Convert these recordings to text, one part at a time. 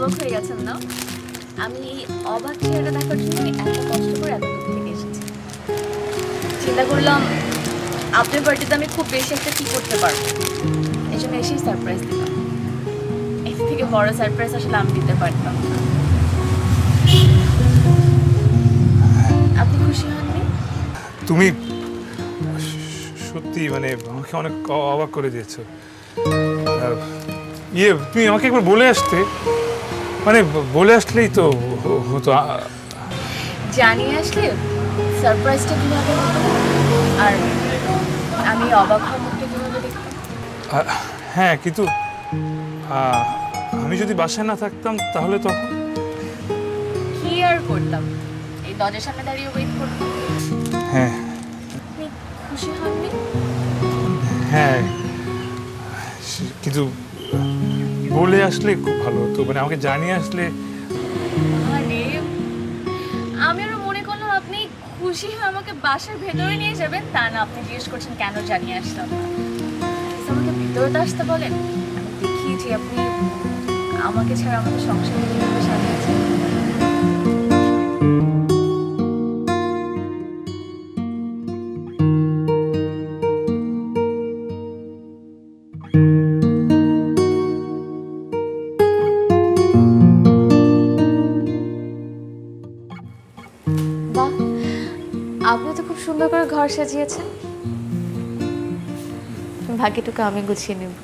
অবাক হয়ে গেছেন না? আমি এই অবাক চেহারা দেখার জন্য এত কষ্ট করে এত দূর থেকে এসেছি। চিন্তা করলাম আপনার বার্থডেতে আমি খুব বেশি একটা কি করতে পারবো, এই জন্য এসেই সারপ্রাইজ দিলাম। এর থেকে বড় সারপ্রাইজ আসলে আমি দিতে পারতাম না। আপনি খুশি হননি? তুমি সত্যি মানে আমাকে অনেক অবাক করে দিয়েছো। তুমি আমাকে একবার বলে আসতে, মানে বলে আসলেই তো হতো। জানিয়ে আসলে সারপ্রাইজটা কিভাবে হতো আর আমি অবাক হওয়ার মুখটা কিভাবে দেখতাম? হ্যাঁ, কিন্তু আমি যদি বাসায় না থাকতাম তাহলে তখন কি আর করতাম, এই দরজার সামনে দাঁড়িয়ে ওয়েট করতাম। হ্যাঁ আপনি খুশি হননি? হ্যাঁ, কিন্তু বলে আসলে খুব ভালো হতো, মানে আমাকে জানিয়ে আসলে। আরে আমি আরো মনে করলাম আপনি খুশি হয়ে আমাকে বাসার ভেতরে নিয়ে যাবেন, তা না আপনি জিজ্ঞেস করছেন কেন জানিয়ে আসলাম না। আমাকে ভেতরে তো আসতে বলেন, আমি দেখিয়েছি আপনি আমাকে ছাড়া আমাদের সংসারে কিভাবে সাজিয়েছেন। বাহ, আপনি তো খুব সুন্দর করে ঘর সাজিয়েছেন। বাকিটুকু আমি গুছিয়ে নেব।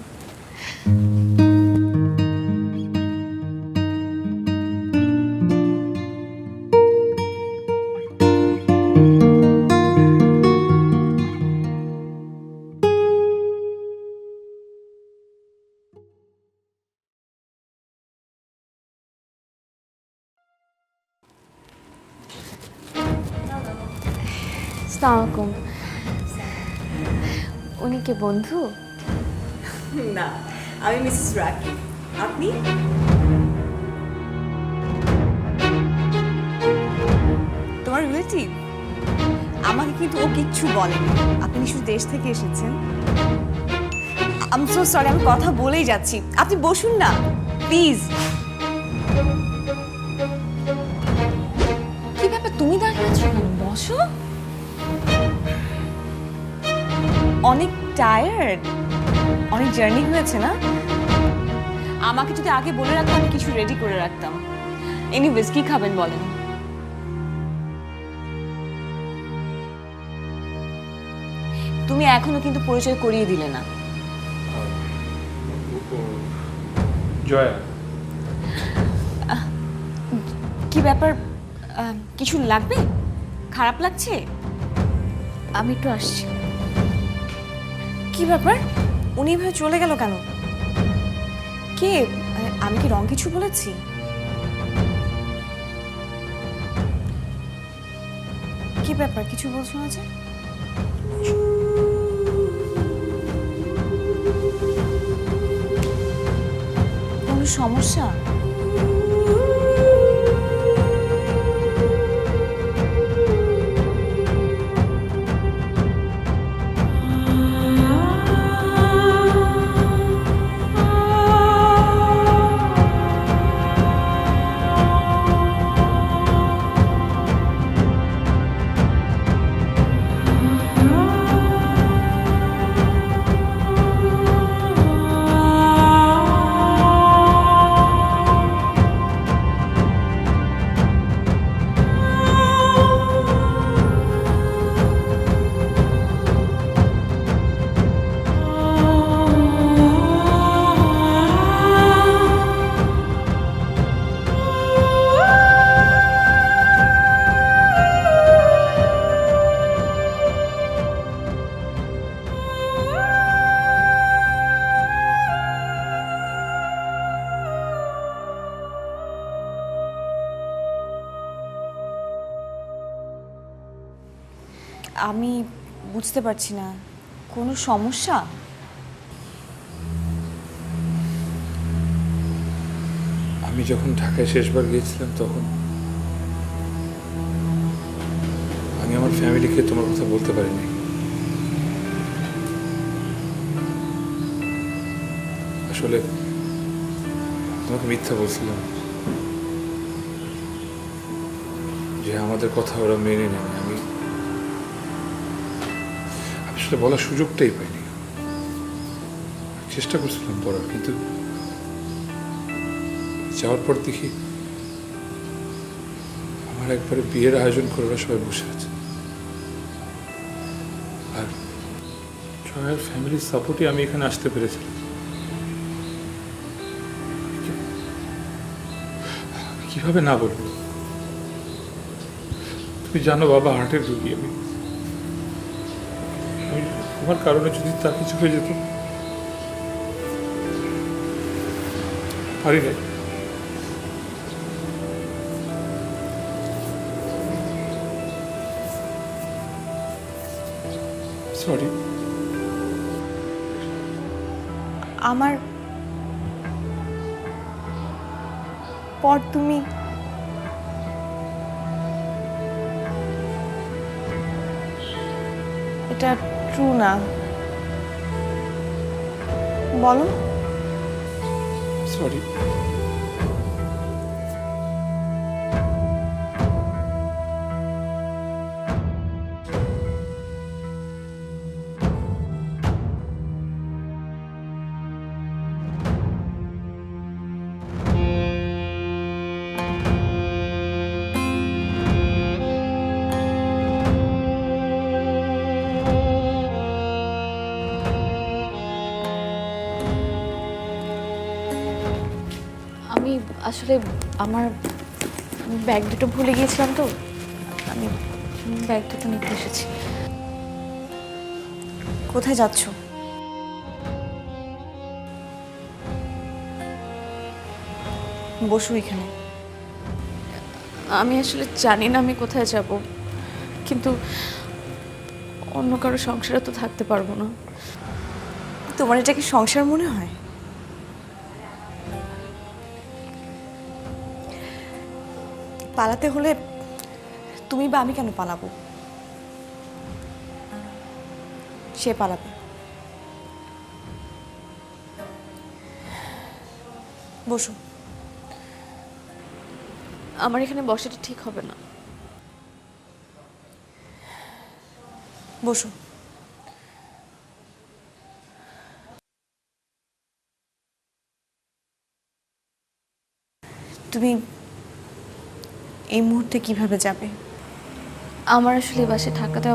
আসসালামু আলাইকুম। উনি কে, বন্ধু? না, আমি মিসেস রাকি। আপনি? তোমার রিলেটিভ? আমাকে কিন্তু ও কিচ্ছু বলেনি। আপনি নিশ্চয়ই দেশ থেকে এসেছেন। আই এম সো সরি, আমি কথা বলেই যাচ্ছি। আপনি বসুন না প্লিজ। কি ব্যাপার, তুমি দাঁড়িয়ে আছো কেন? বসো। অনেক টায়ার্ড, অনেক জার্নি হয়েছে না? আমাকে যদি আগে বলে রাখতাম আমি কিছু রেডি করে রাখতাম। এনিওয়েজ, কি খাবেন বলেন? তুমি এখনো কিন্তু পরিচয় করিয়ে দিলে না। জয়া। কি ব্যাপার, কিছু লাগবে? খারাপ লাগছে? আমি একটু আসছি। কি ব্যাপার, উনি এভাবে চলে গেল কেন? কে? আমি কি রং কিছু বলেছি? কি ব্যাপার, কিছু বলছো না যে? কোনো সমস্যা? আমি বুঝতে পারছি না, কোনো সমস্যা? আমি যখন ঢাকায় শেষবার গিয়েছিলাম তখন আমি আমার ফ্যামিলিকে তোমার কথা বলতে পারিনি। আসলে তোমাকে মিথ্যা বলছিলাম। আমাদের কথা ওরা মেনে নেবে, আমি আসলে বলার সুযোগটাই পাইনি। চেষ্টা করছিলাম বলার, কিন্তু যাওয়ার পর দেখি আমার একবারে বিয়ের আয়োজন করে ওরা সবাই বসে আছে। আর জয়ার ফ্যামিলির সাপোর্টে আমি এখানে আসতে পেরেছিলাম। কিভাবে না বলবো? তুমি জানো বাবা হার্টের রোগী। আমি তোমার কারণে যদি তার কিছু হয়ে যেত, পারি নাই। সরি। আমার পর তুমি এটা ট্রু না, বলো। সরি। আমি আসলে আমার ব্যাগ দুটো ভুলে গিয়েছিলাম, তো আমি ব্যাগ দুটো নিতে এসেছি। কোথায় যাচ্ছ? বসো এখানে। আমি আসলে জানি না আমি কোথায় যাব, কিন্তু অন্য কারো সংসারে তো থাকতে পারবো না। তোমার এটা কি সংসার মনে হয়? পালাতে হলে তুমি বা আমি কেন পালাবো? সে পালাবে। বসো। আমার এখানে বসাটা ঠিক হবে না। বসো। তুমি এই মুহূর্তে কিভাবে যাবে? আমার আসলে এই বাসায় থাকাটা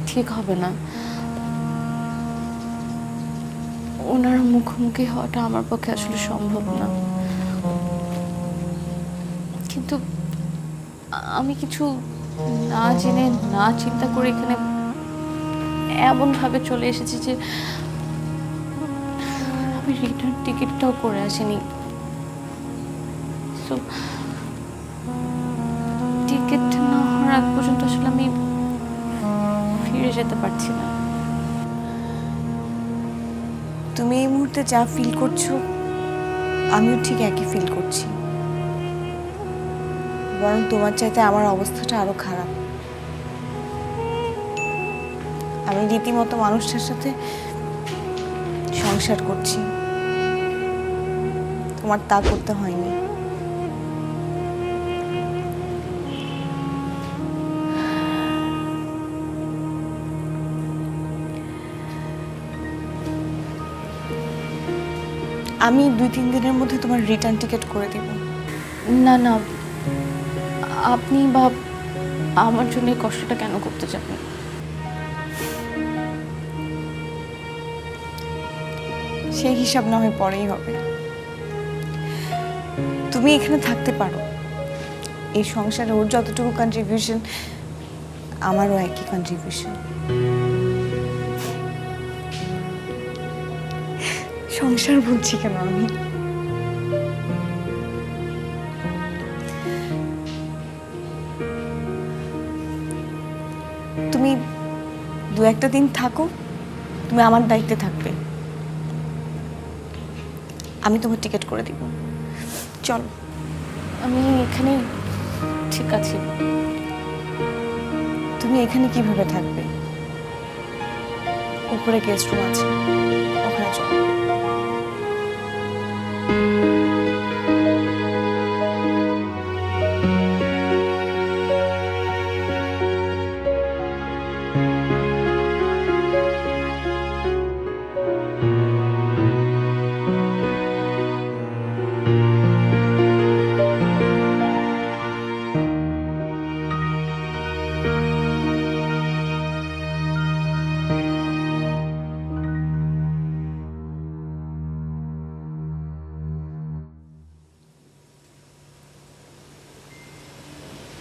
ঠিক হবে না। ওনার মুখোমুখি হওয়াটা আমার পক্ষে আসলে সম্ভব না। কিন্তু আমি কিছু না জেনে না চিন্তা করে এখানে এমনভাবে চলে এসেছি যে আমি রিটার্ন টিকিটটাও করে আসিনি। তো টিকিট না হওয়ার আগ পর্যন্ত আসলে আমি ফিরে যেতে পারছি না। তুমি এই মুহূর্তে যা ফিল করছো আমিও ঠিক একই ফিল করছি, বরং তোমার চাইতে আমার অবস্থাটা আরো খারাপ। আমি রীতিমতো মানুষটার সাথে সংসার করছি, তোমার তা করতে হয়নি। আমি 2-3 দিনের মধ্যে তোমার রিটার্ন টিকিট করে দেব। না না, আপনি বা আমার জন্য এই কষ্টটা কেন করতে যাবেন? সেই হিসাব না হয় পরেই হবে। তুমি এখানে থাকতে পারো, এই সংসারে ওর যতটুকু কন্ট্রিবিউশন আমারও একই কন্ট্রিবিউশন। সংসার বলছি কেন আমি? তুমি 2-1 দিন থাকো, তুমি আমার দায়িত্বে থাকবে, আমি তোমার টিকিট করে দিব। চলো। আমি এখানে ঠিক আছি। তুমি এখানে কিভাবে থাকবে? উপরে গেস্ট রুম আছে, ওখানে চলো।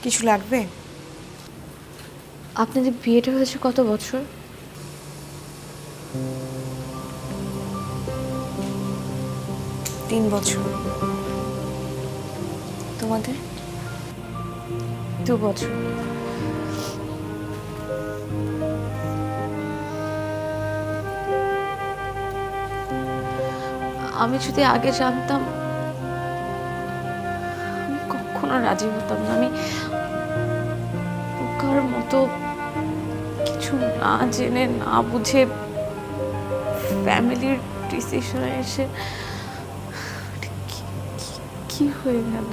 কিছু লাগবে? আপনাদের বিয়েটা হয়েছে কত বছর? 3 বছর। তোমাদের? 2 বছর। আমি যদি আগে জানতাম, আমি কখনো রাজি হতাম না। আমি পোকার মতো কিছু না জেনে না বুঝে ফ্যামিলির ডিসিশনে এসে কি হয়ে গেল।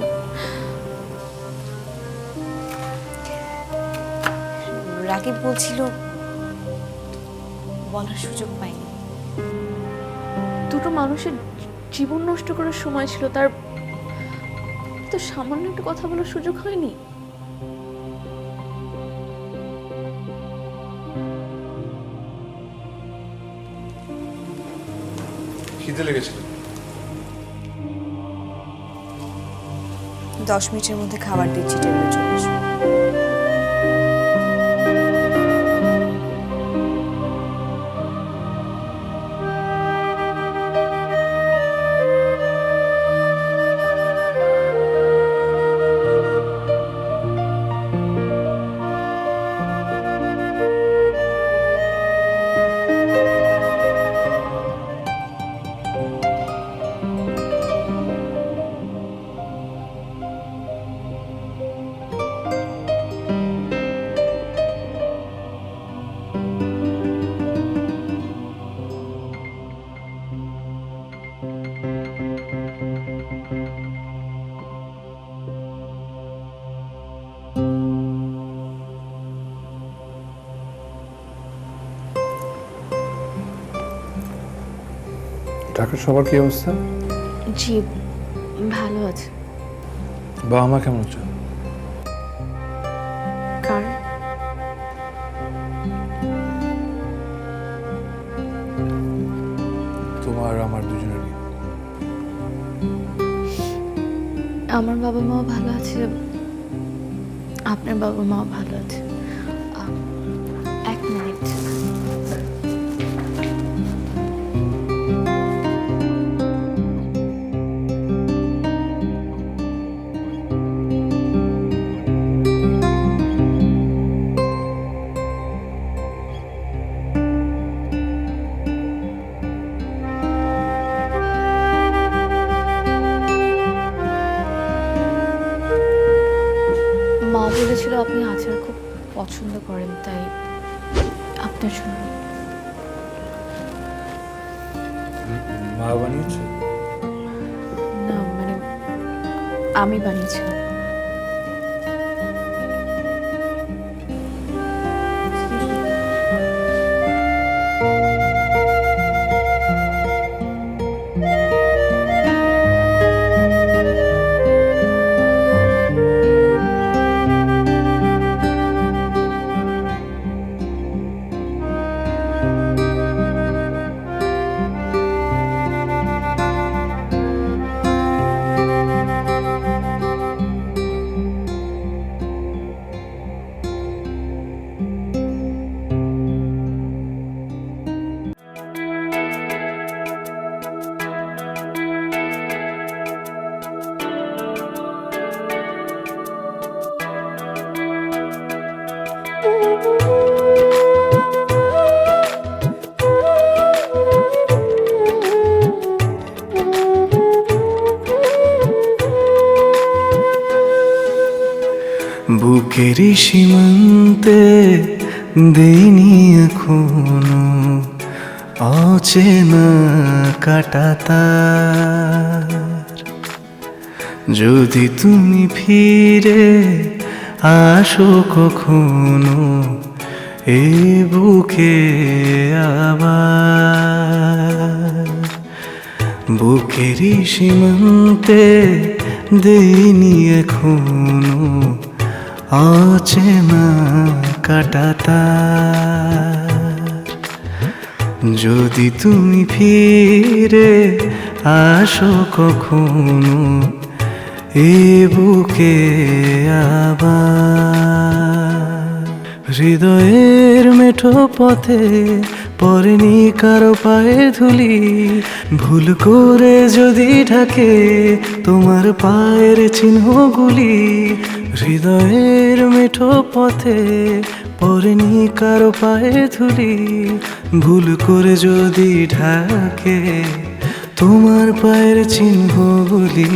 রাকিব বলছিল বলার সুযোগ পাইনি। দুটো মানুষের জীবন নষ্ট করার সময় ছিল, তার তো সামান্য একটা কথা বলার সুযোগ হয়নি। খিদে লেগেছিল। 10 মিনিটের মধ্যে খাবার দিচ্ছি, টেবিলে চলে আসবে। ঢাকার সবার কি অবস্থা? জি ভালো আছে। বাবা মা কেমন আছে? কার? তোমার আমার দুজনেরই। আমার বাবা মাও ভালো আছে, আপনার বাবা মাও ভালো আছে। 1 মিনিট। মা বলেছিল আপনি আচার খুব পছন্দ করেন, তাই আপনার জন্য। মা বানিয়েছে? না মানে আমি বানিয়েছিলাম। বুকের সীমান্তে দেইনি এখনো অচেনা কাঁটাতার। যদি তুমি ফিরে আসো কখনো এ বুকে আবার, বুকের সীমান্তে দেইনি এখনো অচেনা কাঁটাতার। যদি তুমি ফিরে আসো কখনো এ বুকে আবার হৃদয়ের মেঠো পথে পড়েনি কারো পায়ে ধুলি, ভুল করে যদি ঢাকে তোমার পায়ের চিহ্নগুলি। হৃদয়ের মেঠো পথে পড়েনি কারো পায়ে ধুলি, ভুল করে যদি ঢাকে তোমার পায়ের চিহ্নগুলি।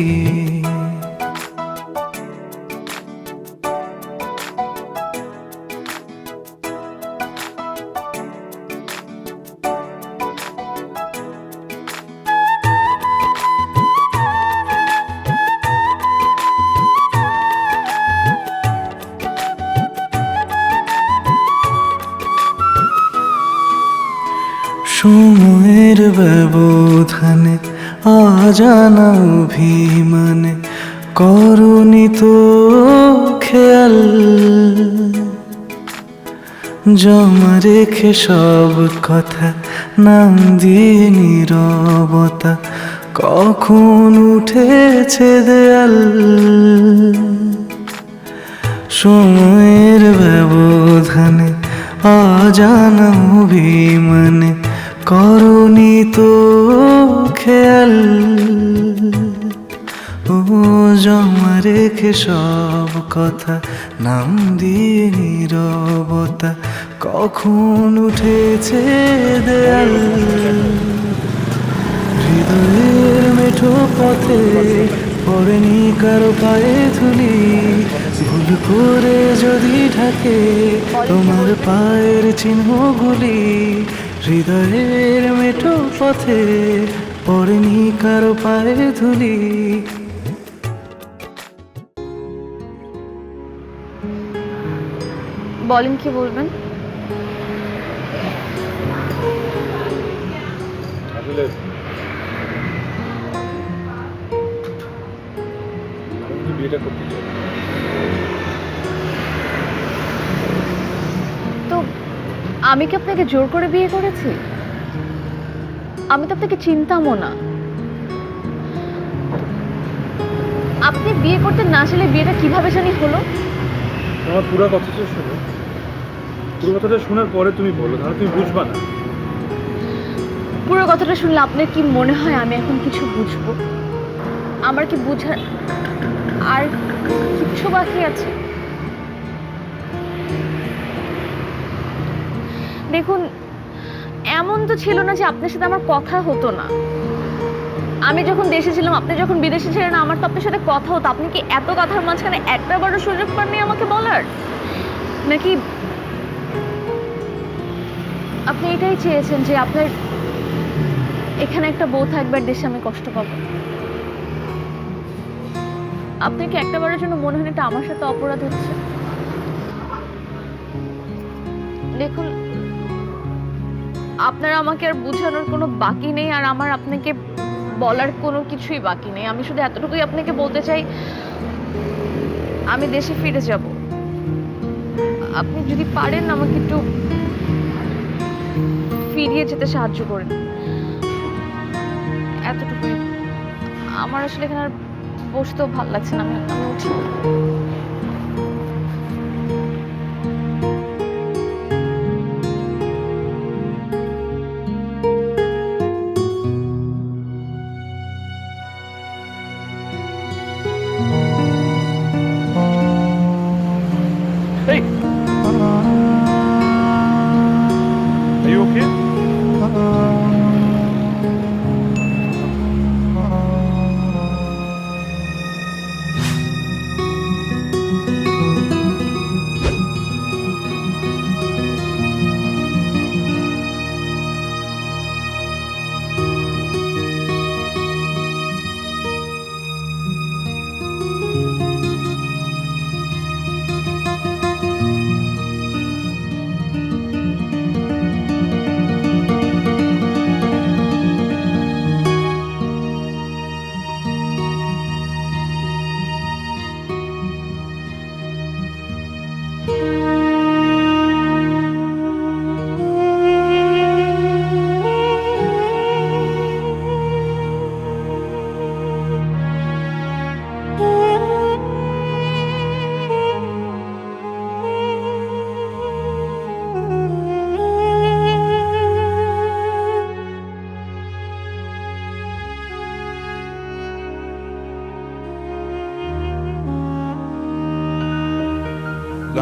সময়ের ব্যবধানে অজানা অভিমানে করনি তো খেয়াল, জমা রেখে সব কথা নাম দিয়ে নীরবতা কখন উঠেছে দেয়াল। সময়ের ব্যবধানে অজানা অভিমানে করনি তো খেয়াল, ও জমা রেখে সব কথা নাম দিয়ে নীরবতা কখন উঠেছে দেয়াল। হৃদয়ের মেঠো পথে পড়েনি কারো পায়ে ধুলি, ভুল করে যদি ঢাকে তোমার পায়ের চিহ্নগুলি। হৃদয়ের মেঠো পথে পড়েনি কারো পায়ে ধুলি। বলেন কি বলবেন? আসলে আমি বিয়েটা করতে চাই। তো আমি কি আপনাকে জোর করে বিয়ে করেছি? আমি তো আপনাকে চিনতামও না। আপনি বিয়ে করতে না চাইলে বিয়েটা কিভাবে জানি হলো? আমার পুরো কথাটা শোনো, পুরো কথাটা শোনার পরে তুমি বলো, তাহলে তুমি বুঝবা না। পুরো কথাটা শুনলে আপনার কি মনে হয় আমি এখন কিছু বুঝবো? আমার কি বুঝার আর কিচ্ছু বাকি আছে? দেখুন, এমন তো ছিল না যে আপনার সাথে আমার কথা হতো না। আমি যখন দেশে ছিলাম, আপনি যখন বিদেশে ছিলেন, আমার তো আপনার সাথে কথা হতো। আপনি কি এত কথার মাঝখানে একটা বড় সুযোগ পাননি আমাকে বলার? নাকি আপনি এটাই চেয়েছেন যে আপনার এখানে একটা বউ থাকবে আর দেশে আমি কষ্ট পাবো? আপনার কি একটা বারের জন্য মনে হয় এটা আমার সাথে অপরাধ হচ্ছে? দেখুন, আপনার আমাকে আর বোঝানোর কোনো বাকি নেই, আর আমার আপনাকে বলার কোনো কিছুই বাকি নেই। আমি শুধু এতটুকুই আপনাকে বলতে চাই, আমি দেশে ফিরে যাব। আপনি যদি পারেন আমাকে একটু ফিরিয়ে যেতে সাহায্য করেন, এতটুকুই। আমার আসলে এখানে আর বসতেও ভালো লাগছে না। আমি উঠি। Hey! Are you okay?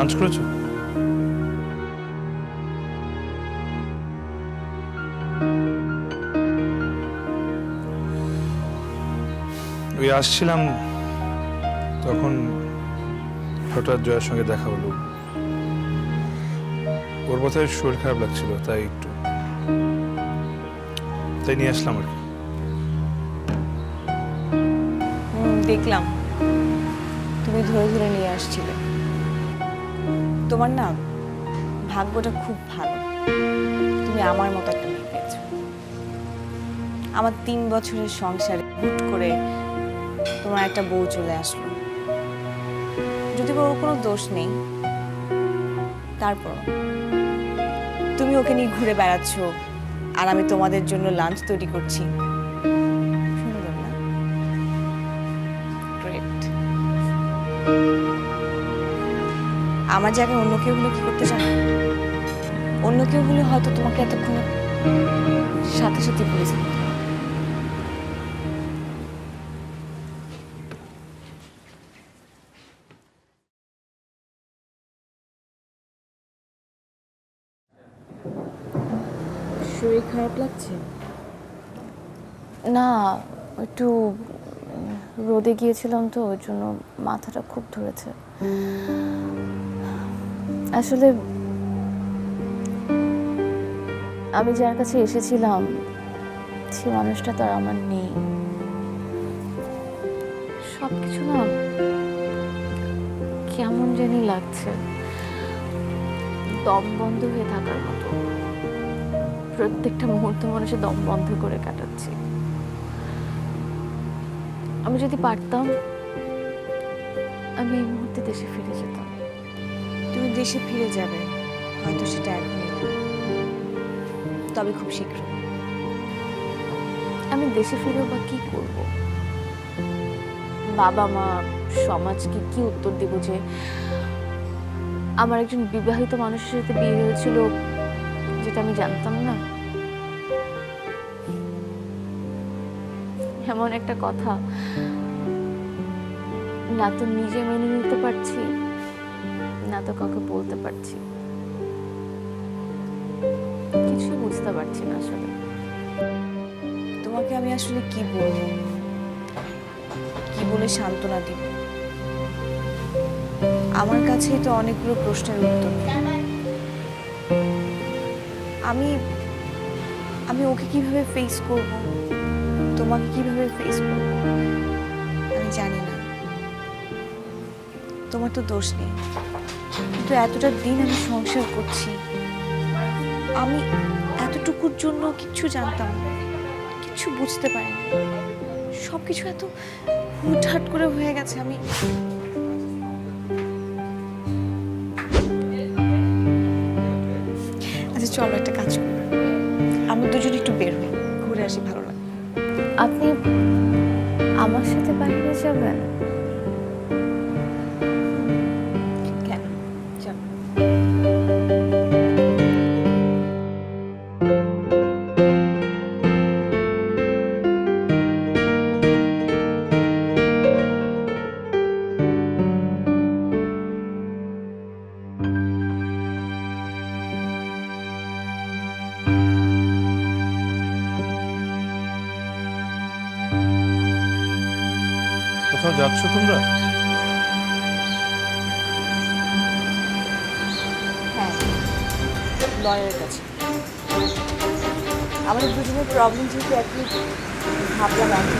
Lunch করেছো? ওই আসছিলাম তখন হঠাৎ জয়ের সঙ্গে দেখা হলো। ওর বোধহয় শরীর খারাপ লাগছিল, তাই নিয়ে আসলাম আর কি। দেখলাম তুমি ধরে ধরে নিয়ে আসছিলে। তোমার না ভাগ্যটা খুব ভালো, তুমি আমার মতো একটা মেয়ে পেয়েছো। আমার 3 বছরের সংসারে হুট করে তোমার একটা বউ চলে আসলো, যদি ওর কোনো দোষ নেই, তারপর তুমি ওকে নিয়ে ঘুরে বেড়াচ্ছ আর আমি তোমাদের জন্য লাঞ্চ তৈরি করছি। সুন্দর না? গ্রেট। আমার জায়গায় অন্য কেউ হলে কি করতে চান? অন্য কেউ হলে হয়তো তোমাকে এতক্ষণ সাথে সাথে পুলিশ। শরীর খারাপ লাগছে? না, একটু রোদে গিয়েছিলাম তো, ওই জন্য মাথাটা খুব ধরেছে। আসলে আমি যার কাছে এসেছিলাম সে মানুষটা তো আর আমার নেই। সবকিছু না কেমন জানি লাগছে, দম বন্ধ হয়ে থাকার মতো। প্রত্যেকটা মুহূর্ত মানুষের দম বন্ধ করে কাটাচ্ছি। আমি যদি পারতাম আমি এই মুহূর্তে দেশে ফিরে যেতাম। তুমি দেশে ফিরে যাবে, হয়তো সেটা এখনই না, তবে খুব শীঘ্র। আমি দেশে ফিরেও বা কি করব? বাবা মা সমাজকে কি উত্তর দেব যে আমার একজন বিবাহিত মানুষের সাথে বিয়ে হয়েছিল যেটা আমি জানতাম না? এমন একটা কথা না তো নিজে মেনে নিতে পারছি, না তো কাউকে বলতে পারছি। কিছুই বুঝতে পারছি না আসলে। তোমাকে আমি আসলে কি বলবো, কি বলে সান্ত্বনা দিব? আমার কাছেই তো অনেকগুলো প্রশ্নের উত্তর নেই। আমি আমি ওকে কিভাবে ফেস করব, তোমাকে কিভাবে ফেস করব আমি জানি না। তোমার তো দোষ নেই, কিন্তু এতটা দিন আমি সংসার করছি, আমি এতটুকুর জন্য কিচ্ছু জানতাম না, কিচ্ছু বুঝতে পারিনি। সবকিছু এত হুটহাট করে হয়ে গেছে। আমি আচ্ছা চলো একটা কাজ করি, আমরা দুজন একটু বের হই, ঘুরে আসি, ভালো লাগে। আপনি আমার সাথে বাইরে যাবেন? কেন? চলো। কোথাও যাচ্ছ তোমরা? হ্যাঁ, লয়ারের কাছে। আমাদের দুজনের প্রবলেম যেহেতু একই, ভাবলাম একই।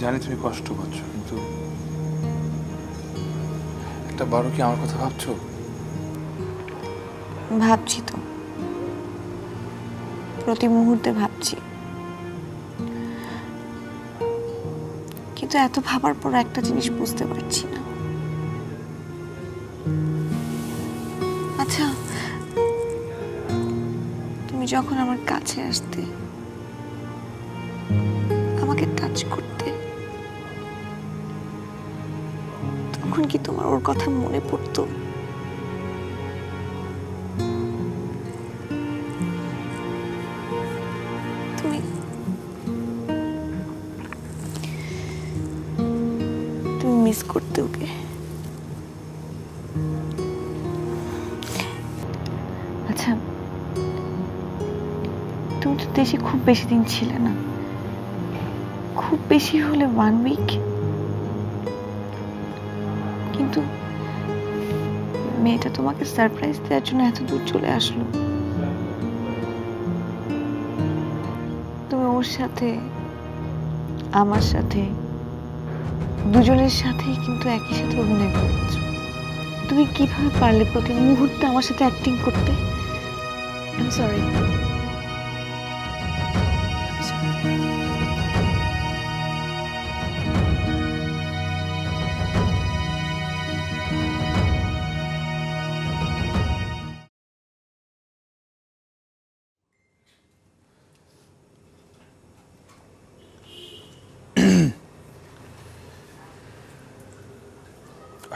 জানি তুমি কষ্ট করছো, কিন্তু একটা বারো কি আমার কথা ভাবছো? ভাবছি তো, প্রতি মুহূর্তে ভাবছি, কিন্তু এত ভাবার পর একটা জিনিস বুঝতে পারছি না। আচ্ছা, তুমি যখন আমার কাছে আসতে, আমাকে টাচ করতে, তখন কি তোমার ওর কথা মনে পড়তো? তুমি তুমি মিস করতে ওকে? আচ্ছা, তুমি তো দেশে খুব বেশি দিন ছিলে না, খুব বেশি হলে 1 উইক, কিন্তু মেয়েটা তোমাকে সারপ্রাইজ দেওয়ার জন্য এত দূর চলে আসলো। তুমি ওর সাথে, আমার সাথে, দুজনের সাথেই কিন্তু একই সাথে অভিনয় করেছো। তুমি কিভাবে পারলে প্রতি মুহূর্তে আমার সাথে অ্যাক্টিং করতে? I am sorry.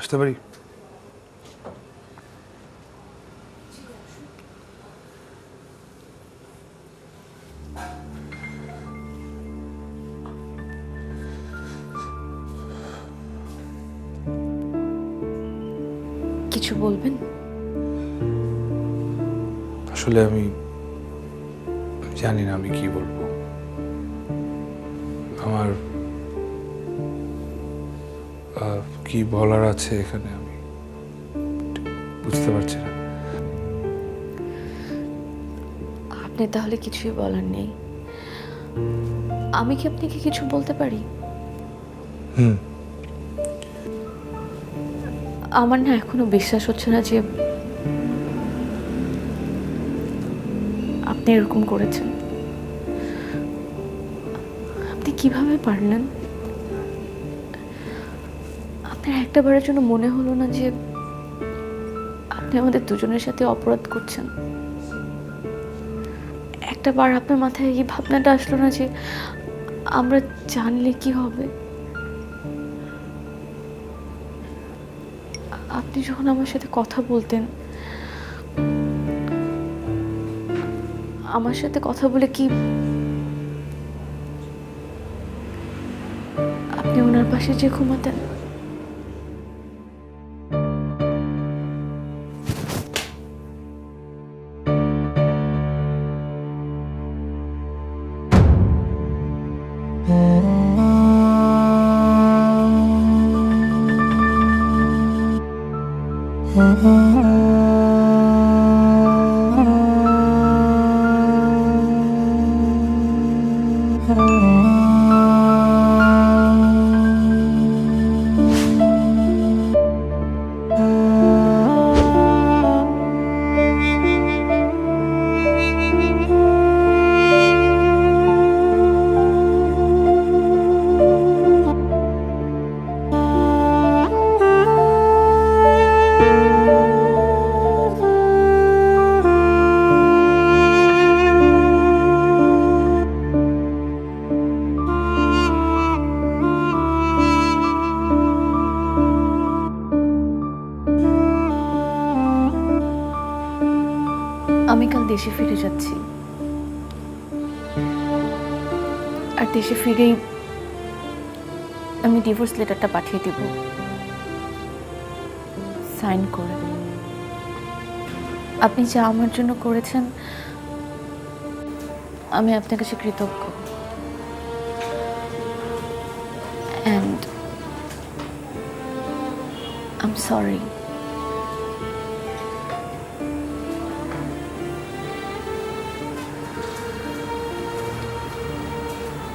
আসতে পারি? কিছু বলবেন? আসলে আমি জানি না আমি কি বলবো। আমার কি বলার আছে এখানে, আমি বুঝতে পারছি না। আপনি তাহলে কিছুই বলার নেই? আমি কি আপনাকে কিছু বলতে পারি? হুম। আমার না এখনো বিশ্বাস হচ্ছে না যে আপনি এরকম করেছেন। আপনি কিভাবে পারলেন? আপনার একটাবারের জন্য মনে হলো না যে আপনি আমাদের দুজনের সাথে অপরাধ করছেন? একটাবার আপনার মাথায় এই ভাবনাটা আসলো না যে আমরা জানলে কি হবে? আপনি যখন আমার সাথে কথা বলতেন, আমার সাথে কথা বলে কি আপনি ওনার পাশে যে ঘুমাতেন? আমি কাল দেশে ফিরে যাচ্ছি, আর দেশে ফিরেই আমি ডিভোর্স লেটারটা পাঠিয়ে দেব, সাইন করে। আপনি যা আমার জন্য করেছেন আমি আপনার কাছে কৃতজ্ঞ। And I am sorry.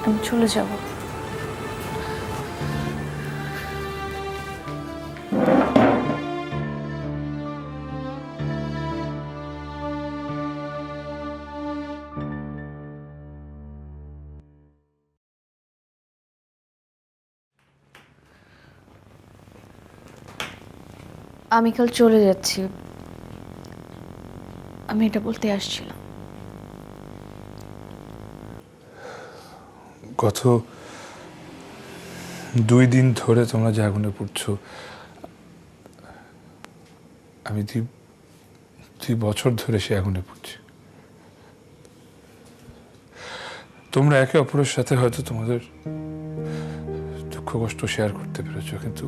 আমি চলে যাব। আমি কাল চলে যাচ্ছি, আমি এটা বলতে আসছিলাম। গত 2 দিন ধরে তোমরা যে আগুনে পুড়ছো, আমি 2 বছর ধরে সে আগুনে পুড়ছি। তোমরা একে অপরের সাথে হয়তো তোমাদের দুঃখ কষ্ট শেয়ার করতে পেরেছো, কিন্তু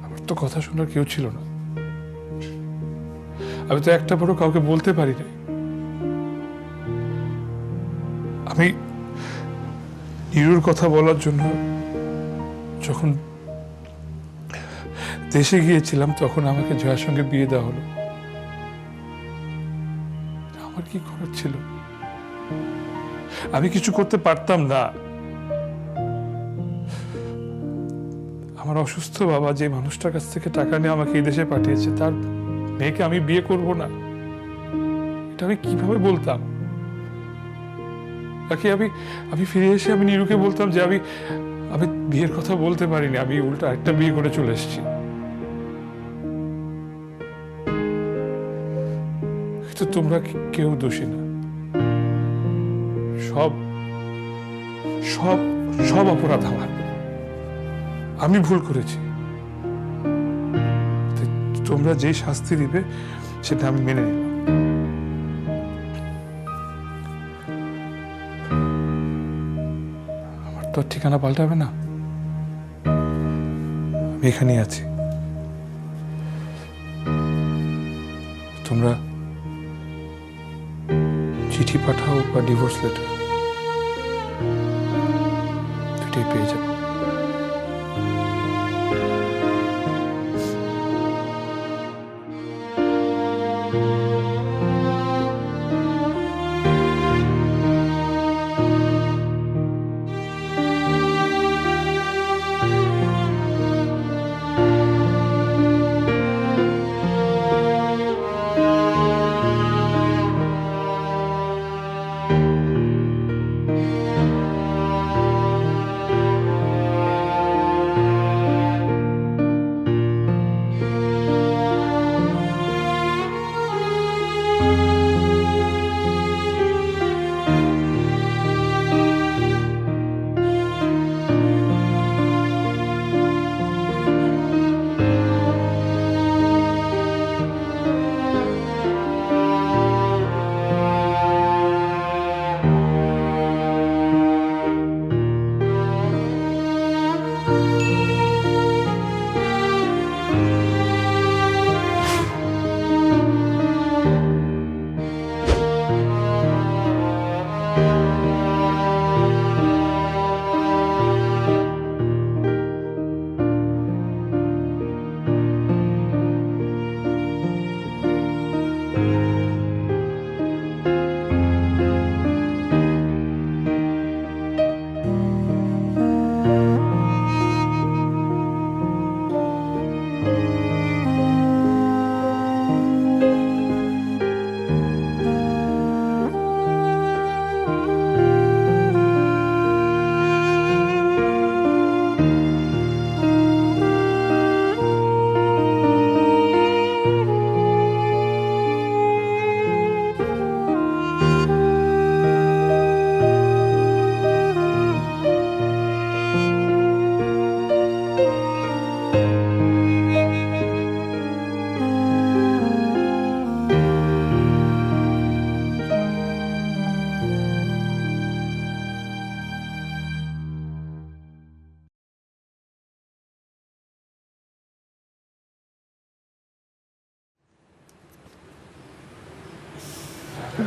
আমার তো কথা শোনার কেউ ছিল না। আমি তো একটা বড় কাউকে বলতে পারি না। আমি নীরুর কথা বলার জন্য যখন দেশে গিয়েছিলাম, তখন আমাকে জয়ার সঙ্গে বিয়ে দেওয়া হলো। আমার কি করার ছিল? আমি কিছু করতে পারতাম না। আমার অসুস্থ বাবা যে মানুষটার কাছ থেকে টাকা নিয়ে আমাকে এই দেশে পাঠিয়েছে, তার মেয়েকে আমি বিয়ে করব না, এটা আমি কিভাবে বলতাম? নাকি আমি ফিরে এসে আমি নীরুকে বলতাম যে আমি বিয়ের কথা বলতে পারিনি, আমি উল্টা একটা বিয়ে করে চলে এসেছি। কিন্তু তোমরা কেউ দোষী না। সব সব সব অপরাধ আমার। আমি ভুল করেছি। তোমরা যে শাস্তি দিবে সেটা আমি মেনে নিলাম। আমার তো ঠিকানা পাল্টাবে না। আমি এখানেই আছি। তোমরা চিঠি পাঠাও বা ডিভোর্স লেটার, দুইটাই পেয়ে যাবে।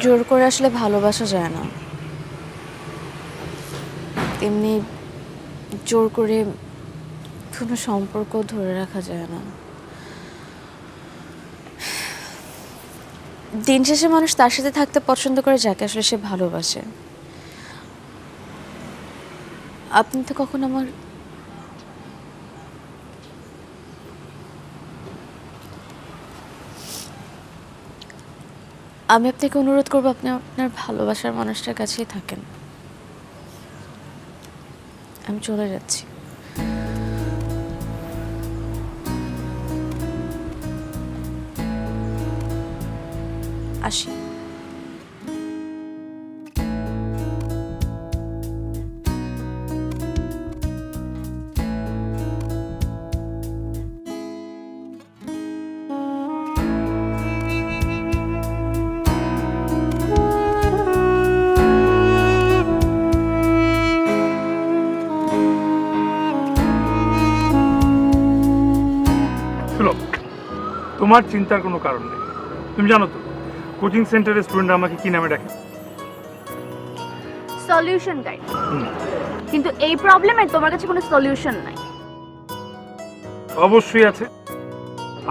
জোর করে আসলে ভালোবাসা যায় না, তেমনি জোর করে কোনো সম্পর্ক ধরে রাখা যায় না। দিন শেষে মানুষ তার সাথে থাকতে পছন্দ করে যাকে আসলে সে ভালোবাসে। আপনি তো কখনো আমি আপনাকে অনুরোধ করবো আপনি আপনার ভালোবাসার মানুষটার কাছেই থাকেন। আমি চলে যাচ্ছি। আসি। শুনো, তোমার চিন্তার কোনো কারণ নেই। তুমি জানো তো কোচিং সেন্টারের স্টুডেন্টরা আমাকে কি নামে ডাকে? Solution guide. কিন্তু এই প্রবলেমের তোমার কাছে কোনো সলিউশন নাই। অবশ্যই আছে।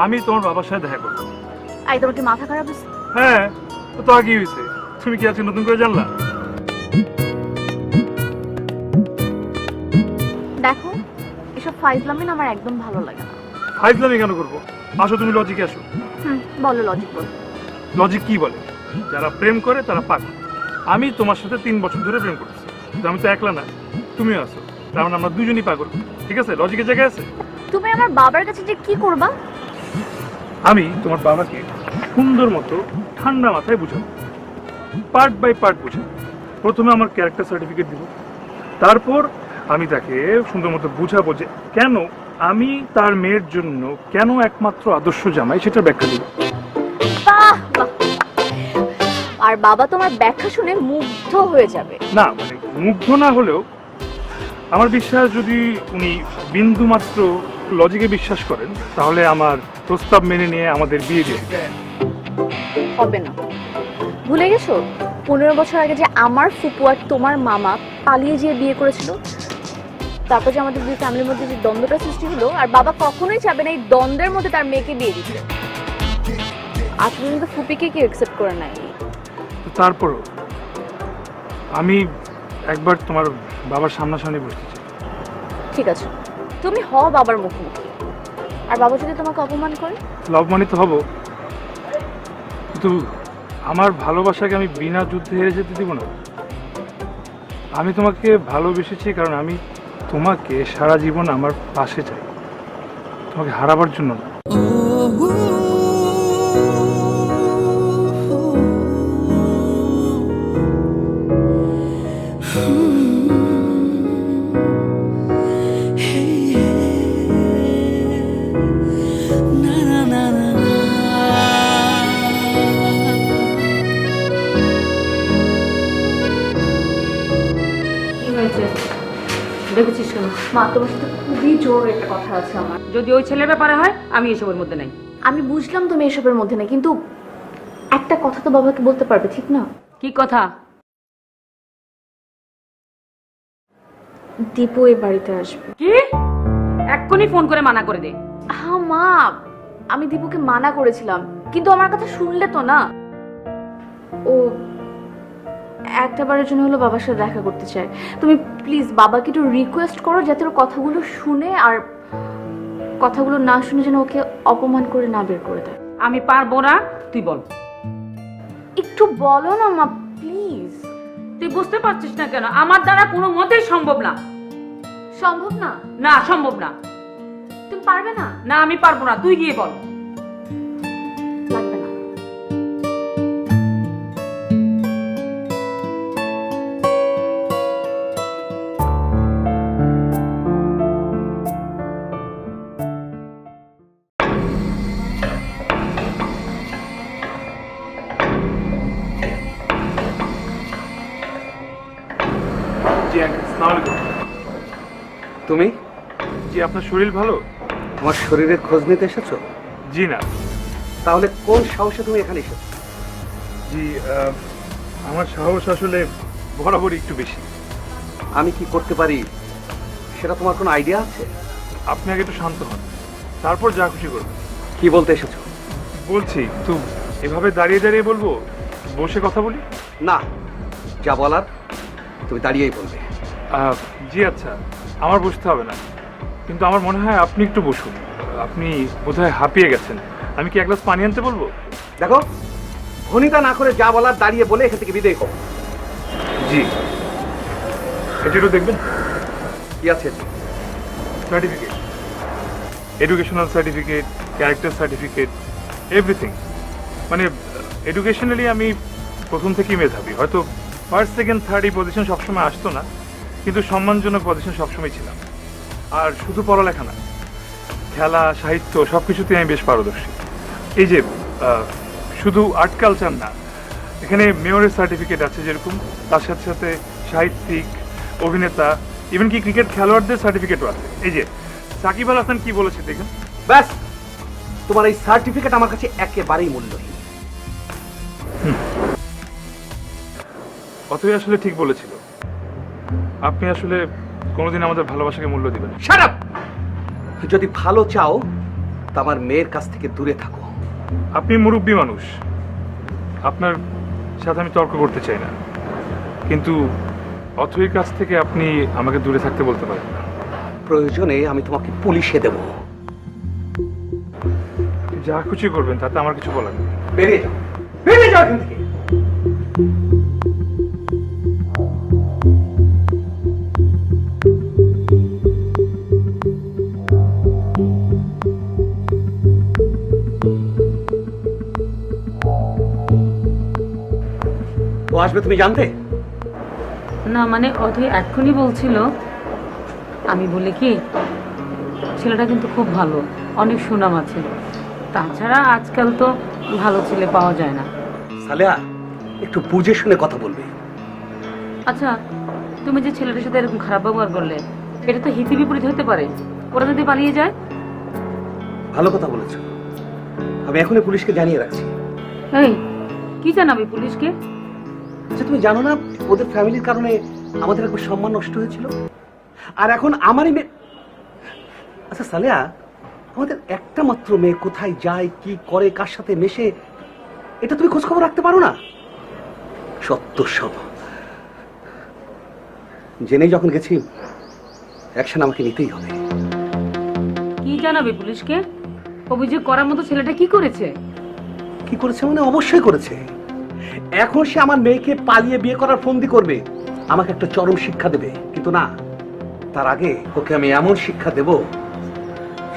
আমি তোমার বাবার সাথে দেখা করবো। আই, তোমার কি মাথা খারাপ হয়েছে? হ্যাঁ, ও তো আগেই হয়েছে। তুমি কি আজকে নতুন করে জানলা? দেখো, এসব ফাইজলামি না আমার একদম ভালো লাগে না। ফাইজলামি কেন করবো? আসো, তুমি লজিকে আসো। বলো লজিক বলো। লজিক কি বলে? যারা প্রেম করে তারা পাগল। আমি তোমার সাথে 3 বছর ধরে প্রেম করতেছি, কিন্তু আমি তো একলা না, তুমিও আছো। তার মানে আমরা দুজনই পাগল। ঠিক আছে, লজিকের জায়গায় আছে। তুমি আমার বাবার কাছে যে কি করবা? আমি তোমার বাবাকে সুন্দর মতো ঠান্ডা মাথায় বুঝাবো, পার্ট বাই পার্ট বুঝাবো। প্রথমে আমার ক্যারেক্টার সার্টিফিকেট দিব, তারপর আমি তাকে সুন্দর মতো বুঝাবো যে কেন আমি তার মেয়ের জন্য কেন একমাত্র আদর্শ জামাই, সেটা ব্যাখ্যা দিব। বাহ বাহ। আর বাবা তোমার ব্যাখ্যা শুনে মুগ্ধ হয়ে যাবে। না মানে মুগ্ধ না হলেও আমার বিশ্বাস, যদি উনি বিন্দু মাত্র লজিকে বিশ্বাস করেন, তাহলে আমার প্রস্তাব মেনে নিয়ে আমাদের বিয়ে দিয়ে দিবেন। হবে না। ভুলে গেছো 15 বছর আগে যে আমার ফুপু আর তোমার মামা পালিয়ে যেয়ে বিয়ে করেছিল? তারপর যে আমাদের দুই ফ্যামিলির মধ্যে যে দ্বন্দ্বটা সৃষ্টি হলো, আর বাবা কখনোই চাবে না এই দ্বন্দ্বের মধ্যে তার মেয়েকে বিয়ে দিতে। আজ পর্যন্ত ফুপিকে কেউ অ্যাকসেপ্ট করে নাই। তো তারপরও আমি একবার তোমার বাবার সামনাসামনি বসতে চাই। ঠিক আছে, তুমি হও বাবার মুখোমুখি। আর বাবা যদি তোমাকে অপমান করে? লাভমানিত হব, কিন্তু আমার ভালোবাসাকে আমি বিনা যুদ্ধে হেরে যেতে দিব না। আমি তোমাকে ভালোবেসেছি কারণ আমি তোমাকে সারা জীবন আমার পাশে চাই, তোমাকে হারাবার জন্য না। কি হয়েছে দেখেছিস কেন? মা, তোমার সাথে খুবই জোর একটা কথা আছে আমার। যদি ওই ছেলের ব্যাপারে হয়, আমি এসবের মধ্যে নাই। আমি বুঝলাম তুমি এসবের মধ্যে নেই, কিন্তু একটা কথা তো বাবাকে বলতে পারবে, ঠিক না? কি কথা? দীপু এই বাড়িতে আসবে। কি? এক্ষুনি ফোন করে মানা করে দে। হ্যাঁ মা, আমি দীপুকে মানা করেছিলাম, কিন্তু আমার কথা শুনলে তো না। ও একটাবারের জন্য হলো বাবার সাথে দেখা করতে চায়। তুমি প্লিজ বাবাকে একটু রিকোয়েস্ট করো যাতে ওর কথাগুলো শুনে, আর কথাগুলো না শুনে যেন ওকে অপমান করে না বের করে দেয়। আমি পারবো না, তুই বল। একটু বলো না মা, প্লিজ। তুই বুঝতে পারছিস না কেন? আমার দ্বারা কোনো মতেই সম্ভব না। সম্ভব না? না, সম্ভব না। তুমি পারবে না? না, আমি পারবো না, তুই গিয়ে বল। লাগবে না। জি আঙ্কেল, আসসালামু আলাইকুম। তুমি জি, আপনার শরীর ভালো? আমার শরীরের খোঁজ নিতে এসেছো? জি না। তাহলে কোন সাহসে তুমি এখানে এসেছো? জি, আমার সাহস আসলে বরাবরই একটু বেশি। আমি কি করতে পারি সেটা তোমার কোনো আইডিয়া আছে? আপনি আগে একটু শান্ত হন, তারপর যা খুশি করবেন। কি বলতে এসেছো? বলছি তো, এভাবে দাঁড়িয়ে দাঁড়িয়ে বলবো? বসে কথা বলি? না, যা বলার তুমি দাঁড়িয়েই বলবে। জি আচ্ছা, আমার বসতে হবে না, কিন্তু আমার মনে হয় আপনি একটু বসুন। আপনি বোধহয় হাঁপিয়ে গেছেন। আমি কি এক গ্লাস পানি আনতে বলবো? দেখো, ভনিতা না করে যা বলার দাঁড়িয়ে বলে এখান থেকে বিদায় করো। জি, এটা একটু দেখবেন। কি আছে? Certificate, educational certificate, character certificate, everything. মানে এডুকেশনালি আমি প্রথম থেকেই মেধাবী, হয়তো ফার্স্ট সেকেন্ড থার্ড এই পজিশন সবসময় আসতো না, কিন্তু সম্মানজনক পজিশন সবসময় ছিলাম। আর শুধু পড়ালেখা না, খেলা সাহিত্য সব কিছুতেই আমি বেশ পারদর্শী। এই যে শুধু আর্ট কালচার না, এখানে মেয়রের সার্টিফিকেট আছে যেরকম, তার সাথে সাথে সাহিত্যিক, অভিনেতা, ইভেন কি ক্রিকেট খেলোয়াড়দের সার্টিফিকেটও আছে। এই যে সাকিব আল হাসান কি বলেছে দেখুন। ব্যাস, তোমার এই সার্টিফিকেট আমার কাছে একেবারেই মূল্যহীন। অথই আসলে ঠিক বলেছিল, আপনি আসলে কোনোদিন আমাদের ভালোবাসাকে মূল্য দিবেন। Shut up! যদি ভালো চাও তা আমার মেয়ের কাছ থেকে দূরে থাকো। আপনি মুরব্বী মানুষ, আপনার সাথে আমি তর্ক করতে চাই না, কিন্তু অথইর কাছ থেকে আপনি আমাকে দূরে থাকতে বলতে পারেন না। প্রয়োজনে আমি তোমাকে পুলিশে দেব। আপনি যা খুশি করবেন, তাতে আমার কিছু বলার নেই। বেরিয়ে যাও, বেরিয়ে যাও এখান থেকে। ও আসবে তুমি জানতে? না মানে অথই এক্ষুনি বলছিল, আমি বলি কি ছেলেটা কিন্তু খুব ভালো, অনেক সুনাম আছে, তাছাড়া আজকাল তো ভালো ছেলে পাওয়া যায় না। সালেহা, একটু বুঝে শুনে কথা বলবে। আচ্ছা, তুমি যে ছেলেটার সাথে এরকম খারাপ ব্যবহার করলে, এটা তো হিতে বিপরীত হতে পারে। ওরা যদি পালিয়ে যায়? ভালো কথা বলেছো, আমি এখনই পুলিশকে জানিয়ে রাখছি। এই কি জানাবি পুলিশকে? আচ্ছা, তুমি জানো না ওদের ফ্যামিলির কারণে আমাদের একবার সম্মান নষ্ট হয়েছিল, আর এখন আমারই মেয়ে। আচ্ছা সালেহা, আমাদের একটা মাত্র মেয়ে কোথায় যায়, কি করে, কার সাথে মেশে, এটা তুমি খোঁজ খবর রাখতে পারো না? সত্য সব জেনে যখন গেছি, অ্যাকশন আমাকে নিতেই হবে। কি জানাবি পুলিশকে? অভিযোগ করার মতো ছেলেটা কি করেছে? কি করেছে মানে? অবশ্যই করেছে। এখন সে আমার মেয়েকে পালিয়ে বিয়ে করার ফন্দি করবে, আমাকে একটা চরম শিক্ষা দেবে। কিন্তু না, তার আগে ওকে আমি এমন শিক্ষা দেব,